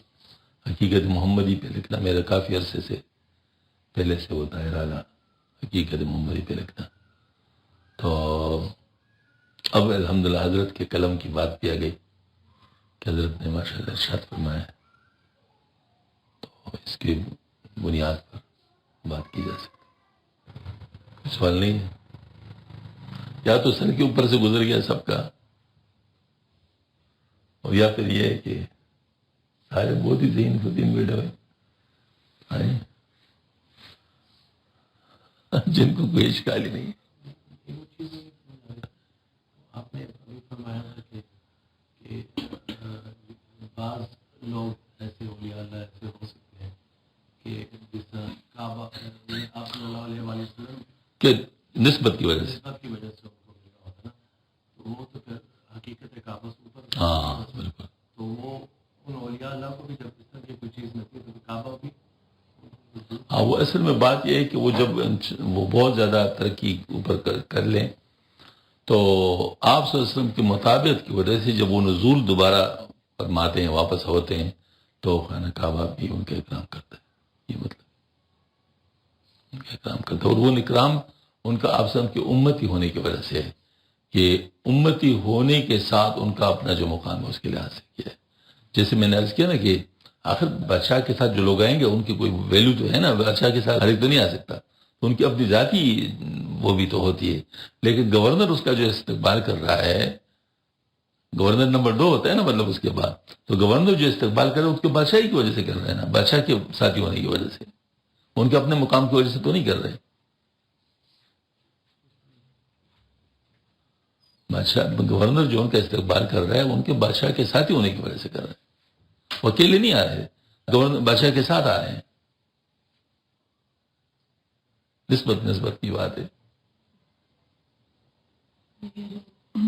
حقیقت محمدی پہ لکھنا میرا کافی عرصے سے پہلے سے وہ دائرہ لا حقیقت محمدی پہ لکھنا. تو اب الحمدللہ حضرت کے قلم کی بات بھی آ گئی کہ حضرت نے ماشاءاللہ ارشاد فرمایا، تو اس کی بنیاد پر بات کی جا سکتی. سوال نہیں ہے، یا تو سر کے اوپر سے گزر گیا سب کا، اور یا پھر یہ ہے کہ سارے بہت ہی ذہین فتین بیٹھے ہوئے جن کو کوئی اشکال ہی نہیں. آپ نے ابھی فرمایا تھا کہ بعض لوگ ایسے اولیاء اللہ ایسے ہو سکتے ہیں کہ جس طرح کعبہ آپ صلی اللہ علیہ وسلم کہ نسبت کی وجہ سے ان کو ملا ہوتا نا، تو وہ تو پھر حقیقت کعبہ سے اوپر. ہاں بالکل. تو وہ ان اولیاء اللہ کو بھی جب اس طرح کی کوئی چیز ملتی ہے تو کعبہ بھی ہاں. وہ اصل میں بات یہ ہے کہ وہ جب وہ بہت زیادہ ترقی اوپر کر لیں تو آپ صلی اللہ علیہ وسلم کی مطابقت کی وجہ سے جب وہ نزول دوبارہ فرماتے ہیں واپس ہوتے ہیں تو خانہ کعبہ بھی ان کا اکرام کرتا ہے. یہ مطلب ان کا اکرام کرتا ہے، اور وہ اکرام ان کا آپ صلی اللہ علیہ وسلم کی امتی ہونے کی وجہ سے ہے کہ امتی ہونے کے ساتھ ان کا اپنا جو مقام ہے اس کے لحاظ سے کیا ہے. جیسے میں نے عرض کیا نا کہ آخر بادشاہ کے ساتھ جو لوگ آئیں گے ان کی کوئی ویلیو تو ہے نا، بادشاہ کے ساتھ ہر ایک تو نہیں آ سکتا، تو ان کی اپنی ذاتی وہ بھی تو ہوتی ہے. لیکن گورنر اس کا جو استقبال کر رہا ہے، گورنر نمبر 2 ہوتا ہے نا مطلب اس کے بعد، تو گورنر جو استقبال کر رہا ہے اس کے بادشاہی کی وجہ سے کر رہے ہیں نا، بادشاہ کے ساتھی ہونے کی وجہ سے، ان کے اپنے مقام کی وجہ سے تو نہیں کر رہے. بادشاہ گورنر جو ان کا استقبال کر رہا ہے ان کے بادشاہ کے ساتھی ہونے کی وجہ سے کر رہے ہیں، وہ اکیلے نہیں آ رہے، گورنر بادشاہ کے ساتھ آ رہے ہیں. نسبت کی بات ہے.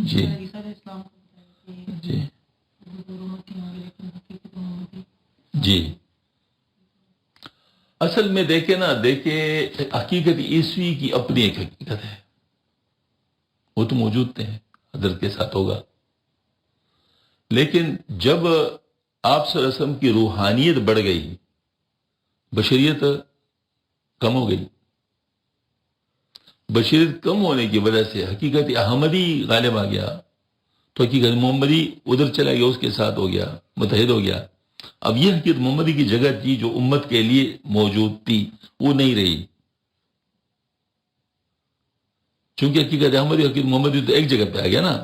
جی جی جی. اصل میں دیکھیں نا، حقیقت عیسوی کی اپنی ایک حقیقت ہے، وہ تو موجود تھے حضرت کے ساتھ ہوگا. لیکن جب آپ صلی اللہ علیہ وسلم کی روحانیت بڑھ گئی، بشریت کم ہو گئی، بشریت کم ہونے کی وجہ سے حقیقت احمدی غالب آ گیا، تو حقیقت محمدی ادھر چلا گیا، اس کے ساتھ ہو گیا، متحد ہو گیا. اب یہ حقیقت محمدی کی جگہ تھی جو امت کے لیے موجود تھی وہ نہیں رہی، چونکہ حقیقت احمدی حقیقت محمدی تو ایک جگہ پہ آ گیا نا،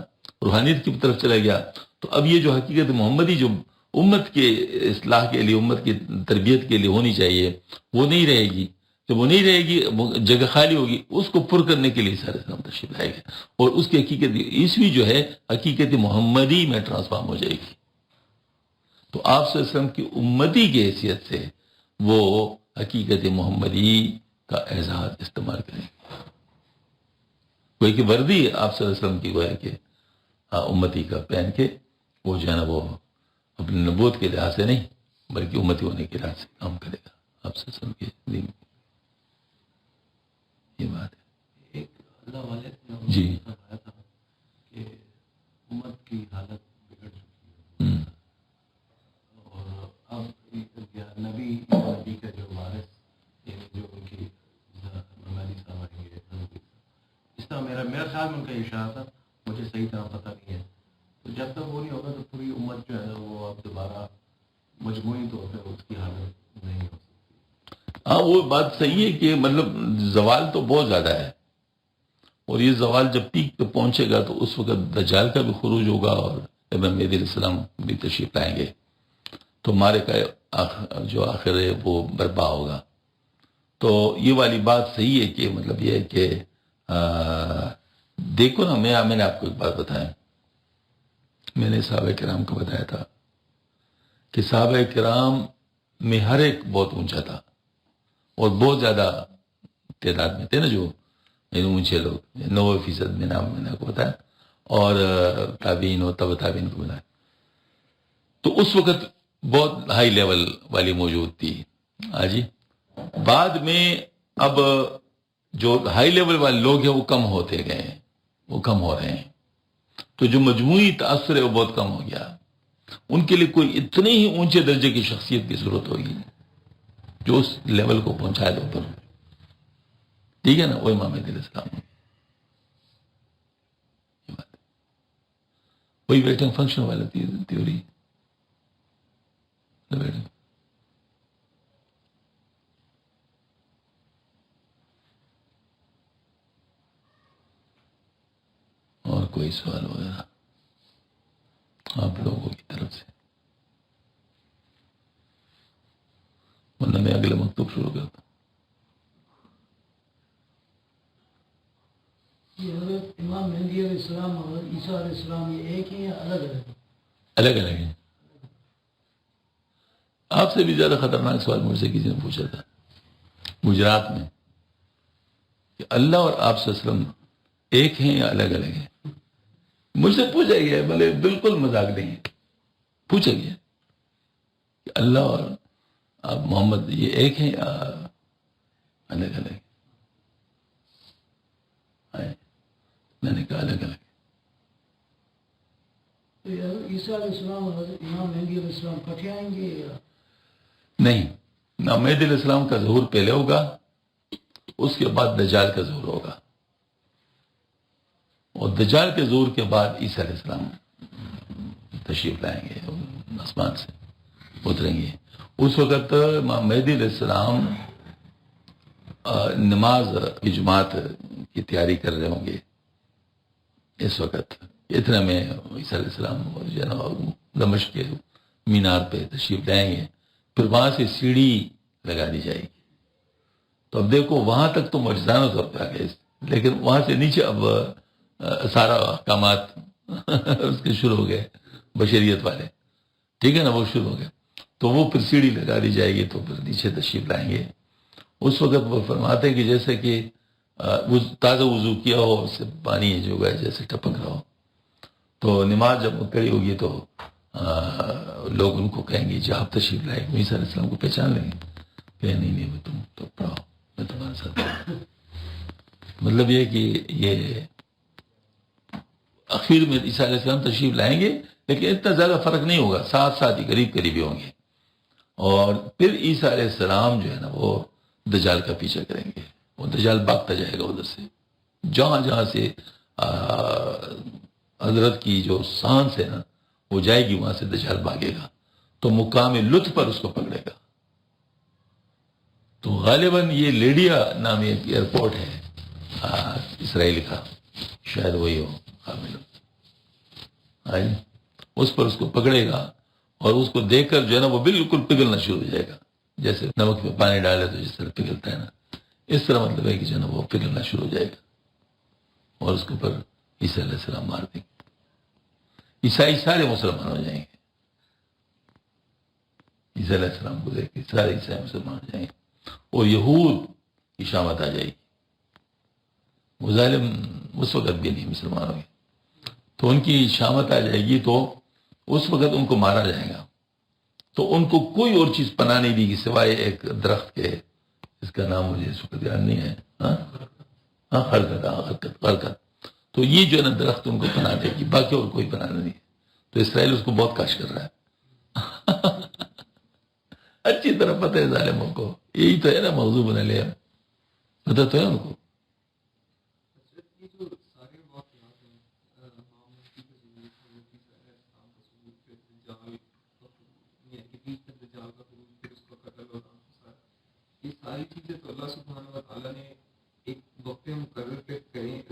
روحانیت کی طرف چلا گیا. تو اب یہ جو حقیقت محمدی جو امت کے اصلاح کے لیے، امت کی تربیت کے لیے ہونی چاہیے، وہ نہیں رہے گی. جب وہ نہیں رہے گی، جگہ خالی ہوگی، اس کو پر کرنے کے لیے سارے اسلام تشریف لائے گئے، اور اس کی حقیقت عیسوی جو ہے حقیقت محمدی میں ٹرانسفارم ہو جائے گی. تو آپ صلی اللہ علیہ وسلم کی امتی کی حیثیت سے وہ حقیقت محمدی کا اعزاز استعمال کریں، کوئی کہ وردی آپ صلی اللہ علیہ وسلم کی گویا کہ امتی کا پہن کے وہ جو ہے نا وہ اپنی نبوت کے لحاظ سے نہیں بلکہ امتی ہونے کے لحاظ سے کام کرے گا آپ صلی اللہ علیہ وسلم کے دین. یہ بات ہے. ایک اللہ والے جی فرمایا تھا کہ امت کی حالت بگڑ چکی ہے، اور اب نبی کا جو وارث یعنی جو ان کی نمازی صاحب آئیں گے، اس طرح میرا خیال میں ان کا اشارہ تھا، مجھے صحیح طرح پتہ نہیں ہے. تو جب تک وہ نہیں ہوگا تو پوری امت جو ہے وہ اب دوبارہ مجموعی طور پہ اس کی حالت نہیں ہو سکتی. ہاں وہ بات صحیح ہے کہ مطلب زوال تو بہت زیادہ ہے، اور یہ زوال جب پیک پہ پہنچے گا تو اس وقت دجال کا بھی خروج ہوگا اور امام مہدی علیہ السلام بھی تشریف لائیں گے، تو مارے کا جو آخر ہے وہ برپا ہوگا۔ تو یہ والی بات صحیح ہے کہ مطلب یہ ہے کہ دیکھو نا، میں نے آپ کو ایک بات بتایا، میں نے صحابہ کرام کو بتایا تھا کہ صحابہ کرام میں ہر ایک بہت اونچا تھا اور بہت زیادہ تعداد میں تھے نا جو اونچے لوگ، 90% میں نام میں نے آپ کو بتایا، اور تابعین اور تبع تابعین کو بتایا۔ تو اس وقت بہت ہائی لیول والی موجود تھی۔ ہاں جی، بعد میں اب جو ہائی لیول والے لوگ ہیں وہ کم ہوتے گئے ہیں، وہ کم ہو رہے ہیں، تو جو مجموعی تاثر ہے وہ بہت کم ہو گیا۔ ان کے لیے کوئی اتنے ہی اونچے درجے کی شخصیت کی ضرورت ہوگی جو اس لیول کو پہنچائے دے اوپر، ٹھیک ہے نا، وہ امام مہدی علیہ السلام، وہی ویٹنگ فنکشن والا تھیوری۔ اور کوئی سوال وغیرہ آپ لوگوں کی طرف سے؟ ورنہ میں اگلا مکتوب شروع کرتا ہوں۔ یہ حضرت امام مہدی علیہ السلام اور عیسیٰ علیہ السلام یہ ایک ہیں یا الگ الگ ہیں؟ الگ الگ ہیں۔ آپ سے بھی زیادہ خطرناک سوال مجھ سے کسی نے پوچھا تھا گجرات میں کہ اللہ اور آپ صلی اللہ علیہ وسلم ایک ہیں یا الگ الگ ہیں؟ مجھ سے پوچھا گیا، بھلے بالکل مذاق نہیں ہے، پوچھا گیا کہ اللہ اور آپ محمد یہ ایک ہیں یا الگ الگ؟ میں نے کہا الگ الگ۔ تو یہ حضرت عیسیٰ علیہ السلام اور حضرت امام مہدی علیہ السلام کٹھے آئیں گے یا نہیں، نہ مہدی علیہ السلام کا ظہور پہلے ہوگا، اس کے بعد دجال کا ظہور ہوگا، اور دجال کے ظہور کے بعد عیسیٰ علیہ السلام تشریف لائیں گے، آسمان سے اتریں گے۔ اس وقت امام مہدی علیہ السلام نماز کی جماعت کی تیاری کر رہے ہوں گے اس وقت، اتنا میں عیسیٰ علیہ السلام جو ہے نا دمشق کے مینار پہ تشریف لائیں گے، پھر وہاں سے سیڑھی لگا دی جائے گی۔ تو اب دیکھو وہاں تک تو معجزانہ طور پہ آ گئے، لیکن وہاں سے نیچے اب سارا احکامات اس کے شروع ہو گئے بشریت والے، ٹھیک ہے نا، وہ شروع ہو گئے۔ تو وہ پھر سیڑھی لگا دی جائے گی تو پھر نیچے تشریف لائیں گے۔ اس وقت وہ فرماتے ہیں کہ جیسے کہ تازہ وضو کیا ہو، اس سے پانی جو ہے جیسے ٹپک رہا ہو، تو نماز جب کھڑی ہوگی تو لوگ ان کو کہیں گے جی آپ تشریف لائے، عیسیٰ علیہ السلام کو پہچان لیں گے کہ نہیں تم تو پڑھاؤ، میں تمہارے ساتھ پڑھاؤں۔ مطلب یہ کہ یہ اخیر میں عیسیٰ علیہ السلام تشریف لائیں گے، لیکن اتنا زیادہ فرق نہیں ہوگا، ساتھ ساتھ ہی قریب قریبی ہوں گے، اور پھر عیسیٰ علیہ السلام جو ہے نا وہ دجال کا پیچھا کریں گے، وہ دجال بھاگتا جائے گا ادھر سے، جہاں جہاں سے حضرت کی جو سانس ہے نا وہ جائے گی وہاں سے دجال بھاگے گا، تو مقام لطف پر اس کو پکڑے گا۔ تو غالباً یہ لیڈیا نامی ایک ایئرپورٹ ہے اسرائیل کا، شاید وہی ہو کامل، اس پر اس کو پکڑے گا اور اس کو دیکھ کر جو ہے نا وہ بالکل پگھلنا شروع ہو جائے گا، جیسے نمک میں پانی ڈالے تو جس طرح پگھلتا ہے نا، اس طرح مطلب ہے کہ جو ہے نا وہ پگھلنا شروع ہو جائے گا، اور اس کے اوپر عیسیٰ علیہ السلام مار دیں گے، عیسائی سارے مسلمان ہو جائیں گے، عیسیٰ علیہ السلام کو دیکھ کے سارے عیسائی مسلمان ہو جائیں گے، اور یہود کی شامت آ جائے گی، وہ ظالم اس وقت بھی نہیں مسلمان ہوگے، تو ان کی شامت آ جائے گی، تو اس وقت ان کو مارا جائے گا، تو ان کو کوئی اور چیز پناہ نہیں دی گی سوائے ایک درخت کے، اس کا نام مجھے اس وقت یاد نہیں ہے، خرکت، تو یہ جو ہے نا درخت ان کو پناہ دے گی، باقی اور کوئی پناہ نہیں ہے۔ تو اسرائیل اس کو بہت کاش کر رہا ہے اچھی طرح پتہ ہے ظالموں کو، یہی تو ہے نا موضوع بنا لیا، پتہ تو ہے ان کو۔ یہ ساری چیزیں تو اللہ سبحانہ و تعالیٰ نے ایک وقت مقرر پہ کریں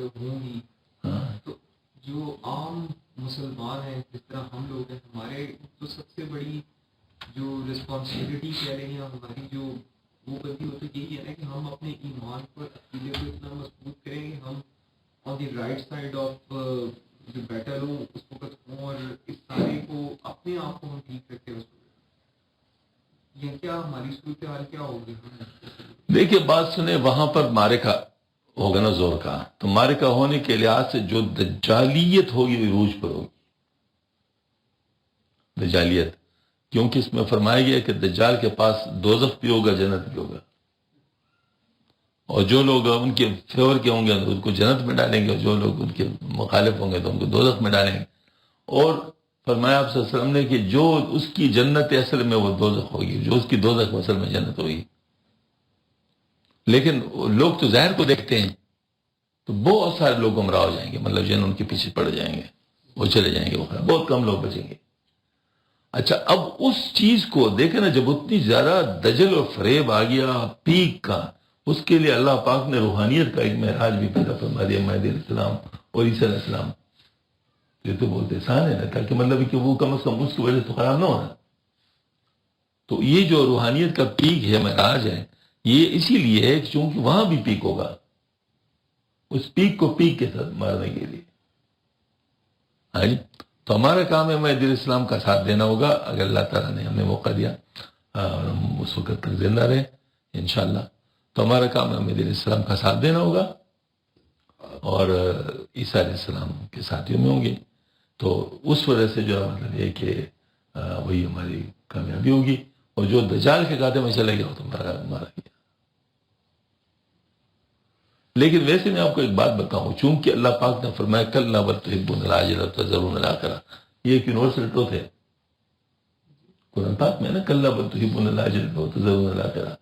مضبوط کریں کہ ہم آن دی رائٹ سائڈ آف جو بیٹل ہوں اس وقت ہوں اور اس سارے کو اپنے آپ کو ہم ٹھیک رکھیں اس وقت، یہ کیا ہماری صورتحال کیا ہوگی؟ دیکھیے بات سنیں، وہاں پر معرکہ ہوگا نا زور کا، تو معرکہ ہونے کے لحاظ سے جو دجالیت ہوگی وہ عروج پر ہوگی، دجالیت، کیونکہ اس میں فرمایا گیا کہ دجال کے پاس دوزخ بھی ہوگا جنت بھی ہوگا، اور جو لوگ ان کے فیور کے ہوں گے تو ان کو جنت میں ڈالیں گے، اور جو لوگ ان کے مخالف ہوں گے تو ان کو دوزخ میں ڈالیں گے. اور فرمایا آپ صلی اللہ علیہ وسلم نے کہ جو اس کی جنت اصل میں وہ دوزخ ہوگی، جو اس کی دوزخ اصل میں جنت ہوگی. لیکن لوگ تو ظاہر کو دیکھتے ہیں، تو بہت سارے لوگ گمراہ ہو جائیں گے، مطلب جن ان کے پیچھے پڑ جائیں گے، وہ چلے جائیں گے، وہ بہت کم لوگ بچیں گے. اچھا، اب اس چیز کو دیکھیں نا، جب اتنی زیادہ دجل اور فریب آ گیا پیک کا، اس کے لیے اللہ پاک نے روحانیت کا ایک معراج بھی پیدا فرما دیا مہدی علیہ السلام اور عیسیٰ علیہ السلام. یہ تو بہت احسان ہے نا، تاکہ مطلب کہ وہ کم از کم اس کی وجہ سے خراب نہ ہونا. تو یہ جو روحانیت کا پیک ہے، معراج ہے، یہ اسی لیے ہے چونکہ وہاں بھی پیک ہوگا، اس پیک کو پیک کے ساتھ مارنے کے لیے. ہاں جی، تو ہمارا کام ہے مہدی علیہ السلام کا ساتھ دینا ہوگا، اگر اللہ تعالیٰ نے ہمیں موقع دیا اور ہم اس وقت تک زندہ رہے انشاءاللہ، تو ہمارا کام ہے مہدی علیہ السلام کا ساتھ دینا ہوگا، اور عیسیٰ علیہ السلام کے ساتھیوں میں ہوں گے. تو اس وجہ سے جو مطلب یہ کہ وہی ہماری کامیابی ہوگی، اور جو دجال کے کاتے میں چلے گیا وہ تو مارا گیا. لیکن ویسے میں آپ کو ایک بات بتاؤں، چونکہ اللہ پاک نے فرمایا کل بل تحبون العاجلۃ وتذرون الآخرۃ، یہ ایک یونیورسل ٹروتھ ہے قرآن پاک میں نا، کل بل تحبون العاجلۃ وتذرون الآخرۃ،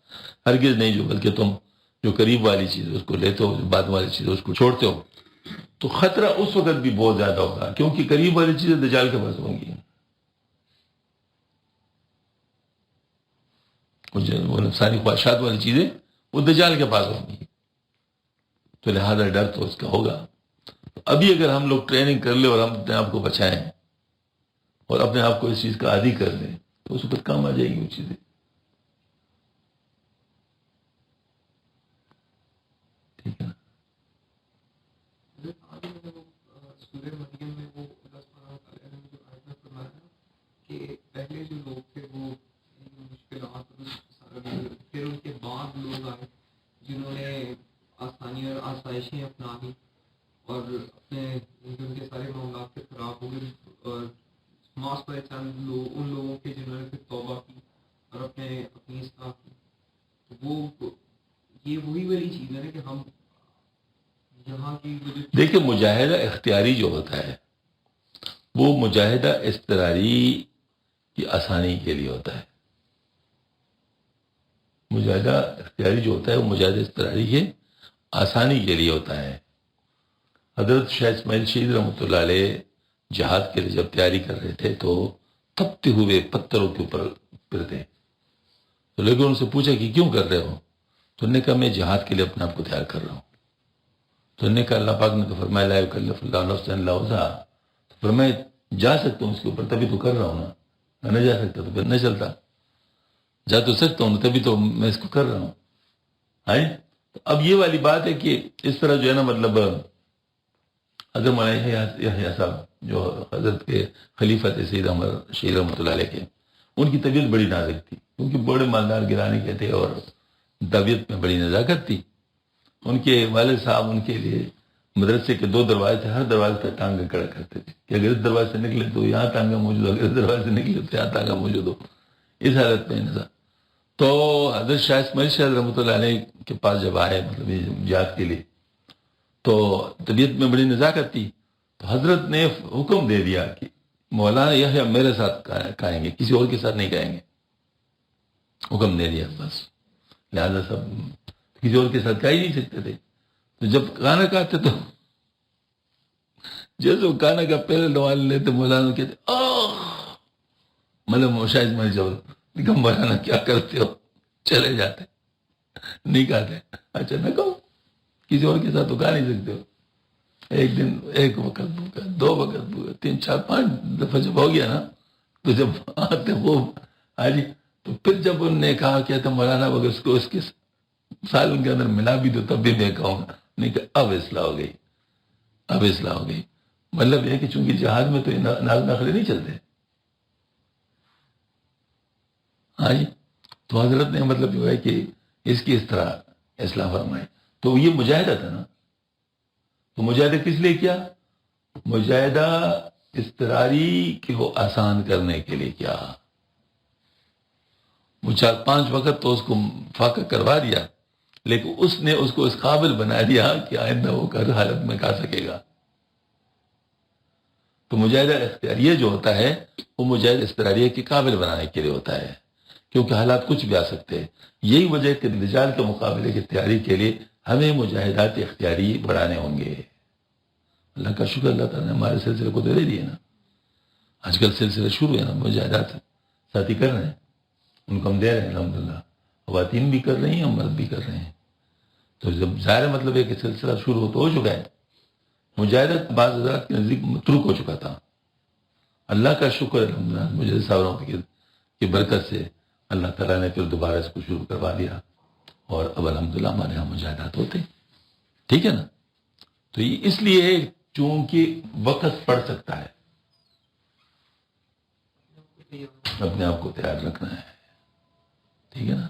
ہرگز نہیں، جو بلکہ تم جو قریب والی چیز ہے اس کو لیتے ہو، جو بعد والی چیز ہے اس کو چھوڑتے ہو. تو خطرہ اس وقت بھی بہت زیادہ ہوگا، کیونکہ قریب والی چیزیں دجال کے پاس ہوں گی، وہ نفسانی خواہشات والی چیزیں وہ دجال کے پاس ہوں گی. تو لہذا ڈر تو اس کا ہوگا. ابھی اگر ہم لوگ ٹریننگ کر لیں اور ہم اپنے آپ کو بچائیں اور اپنے آپ کو اس چیز کا عادی کر دیں تو اس وقت کام آ جائے گی وہ چیزیں. ٹھیک ہے نا؟ سورہ مریم میں وہ اللہ سبحانہ وتعالیٰ نے جو آیت میں فرمایا کہ پہلے جو لوگ تھے وہ مشکلات پھر ان کے بعد لوگ آئے جنہوں نے آسانی اور آسائشیں اپنا لی، اور اپنے ان کے سارے معاملات سے خراب ہو گئے، اور ماس پر چند لوگ ان لوگوں کے جنہوں نے پھر توبہ کی اور اپنی اصلاح کی. وہ یہ وہی والی چیز ہے نا کہ ہم یہاں کی دیکھیں، مجاہدہ اختیاری جو ہوتا ہے وہ مجاہدہ اضطراری کی آسانی کے لیے ہوتا ہے. مجاہدہ اختیاری جو ہوتا ہے وہ مجاہدہ اضطراری کے آسانی کے لیے ہوتا ہے. حضرت شاہ اسماعیل شہید رحمۃ اللہ علیہ جہاد کے لیے جب تیاری کر رہے تھے تو تپتے ہوئے پتھروں کے اوپر پھرتے، تو لوگوں نے ان سے پوچھا کہ کیوں کر رہے ہو؟ تو انہوں نے کہا میں جہاد کے لیے اپنے آپ کو تیار کر رہا ہوں. تو انہوں نے کہا اللہ پاک نے تو فرمایا لا یکلف اللہ نفسا الا وسعہا، تو فرمایا جا سکتا ہوں اس کے اوپر، تبھی تو کر رہا ہوں نا، میں نہ جا سکتا تو پھر نہ چلتا، جا تو سکتا ہوں تبھی تو میں اس کو کر رہا ہوں. تو اب یہ والی بات ہے کہ اس طرح جو ہے نا، مطلب حضرت مولانا یحییٰ صاحب جو حضرت کے خلیفہ تھے سید احمد شہید رحمۃ اللہ علیہ کے، ان کی طبیعت بڑی نازک تھی، کیونکہ بڑے مالدار گرانے کے تھے اور طبیعت میں بڑی نزاکت تھی. ان کے والد صاحب ان کے لیے مدرسے کے 2 دروازے تھے، ہر دروازے پہ ٹانگیں کھڑا کرتے تھے کہ اگر اس دروازے سے نکلے تو یہاں ٹانگا موجود ہو، اگر اس دروازے سے نکلے تو یہاں ٹانگا موجود ہو، اس حالت میں نظر. تو حضرت شاہ اسماعیل شہید رحمۃ اللہ علیہ کے پاس جب آئے مطلب یہ جہاد کے لیے، تو طبیعت میں بڑی نزاکت تھی، تو حضرت نے حکم دے دیا کہ مولانا یحییٰ میرے ساتھ کھائیں گے، کسی اور کے ساتھ نہیں کھائیں گے. حکم دے دیا بس، لہٰذا سب کسی اور کے ساتھ کھا ہی نہیں سکتے تھے. تو جب کھانا کھاتے تو جیسے وہ کھانا کا پہلے لوال لیتے مولانا کہتے مطلب شاہ اسماعیل صاحب مولانا کیا کرتے ہو، چلے جاتے، نہیں کھاتے. اچھا نہ کہو، کسی اور کے ساتھ تو کھا نہیں سکتے ہو. ایک دن ایک وقت بھوکا، 2 وقت بھوکا، 3 4 5 دفعہ جب ہو گیا نا، تو جب آتے وہ حاجی، تو پھر جب انہوں نے کہا کہ مولانا اگر اس کو اس کے سال ان کے اندر ملا بھی دو تب بھی میں کہوں گا. نہیں کہ اب اصلاح ہو گئی، اب اصلاح ہو گئی. مطلب یہ کہ چونکہ جہاد میں تو ناز نخرے نہیں چلتے. ہاں جی، تو حضرت نے مطلب جو ہے کہ اس کی اس طرح اصلاح فرمائی. تو یہ مجاہدہ تھا نا. تو مجاہدہ کس لیے کیا؟ مجاہدہ اضطراری کو آسان کرنے کے لیے کیا. وہ 4-5 وقت تو اس کو فاقہ کروا دیا، لیکن اس نے اس کو اس قابل بنا دیا کہ آئندہ وہ ہر حالت میں کھا سکے گا. تو مجاہدہ اختیاریہ جو ہوتا ہے وہ مجاہدہ اضطراریہ کے قابل بنانے کے لیے ہوتا ہے، کیونکہ حالات کچھ بھی آ سکتے ہیں. یہی وجہ کہ رجال کے مقابلے کی تیاری کے لیے ہمیں مجاہدات اختیاری بڑھانے ہوں گے. اللہ کا شکر، اللہ تعالیٰ نے ہمارے سلسلے کو دے دیے نا. آج کل سلسلے شروع ہے نا، مجاہدات ساتھی کر رہے ہیں، ان کو ہم دے رہے ہیں الحمدللہ. خواتین بھی کر رہی ہیں، ہم مرد بھی کر رہے ہیں. تو جب ظاہر مطلب ہے کہ سلسلہ شروع ہو چکا ہے. مجاہدت بعض حضرات کے نزدیک متروک ہو چکا تھا. اللہ کا شکر الحمدللہ مجاہد صاحبوں کی برکت سے اللہ تعالیٰ نے پھر دوبارہ اس کو شروع کروا دیا، اور اب الحمدللہ ہمارے یہاں مجاہدات ہوتے. ٹھیک ہے نا. تو یہ اس لیے چونکہ وقت پڑ سکتا ہے، اپنے آپ کو تیار رکھنا ہے. ٹھیک ہے نا.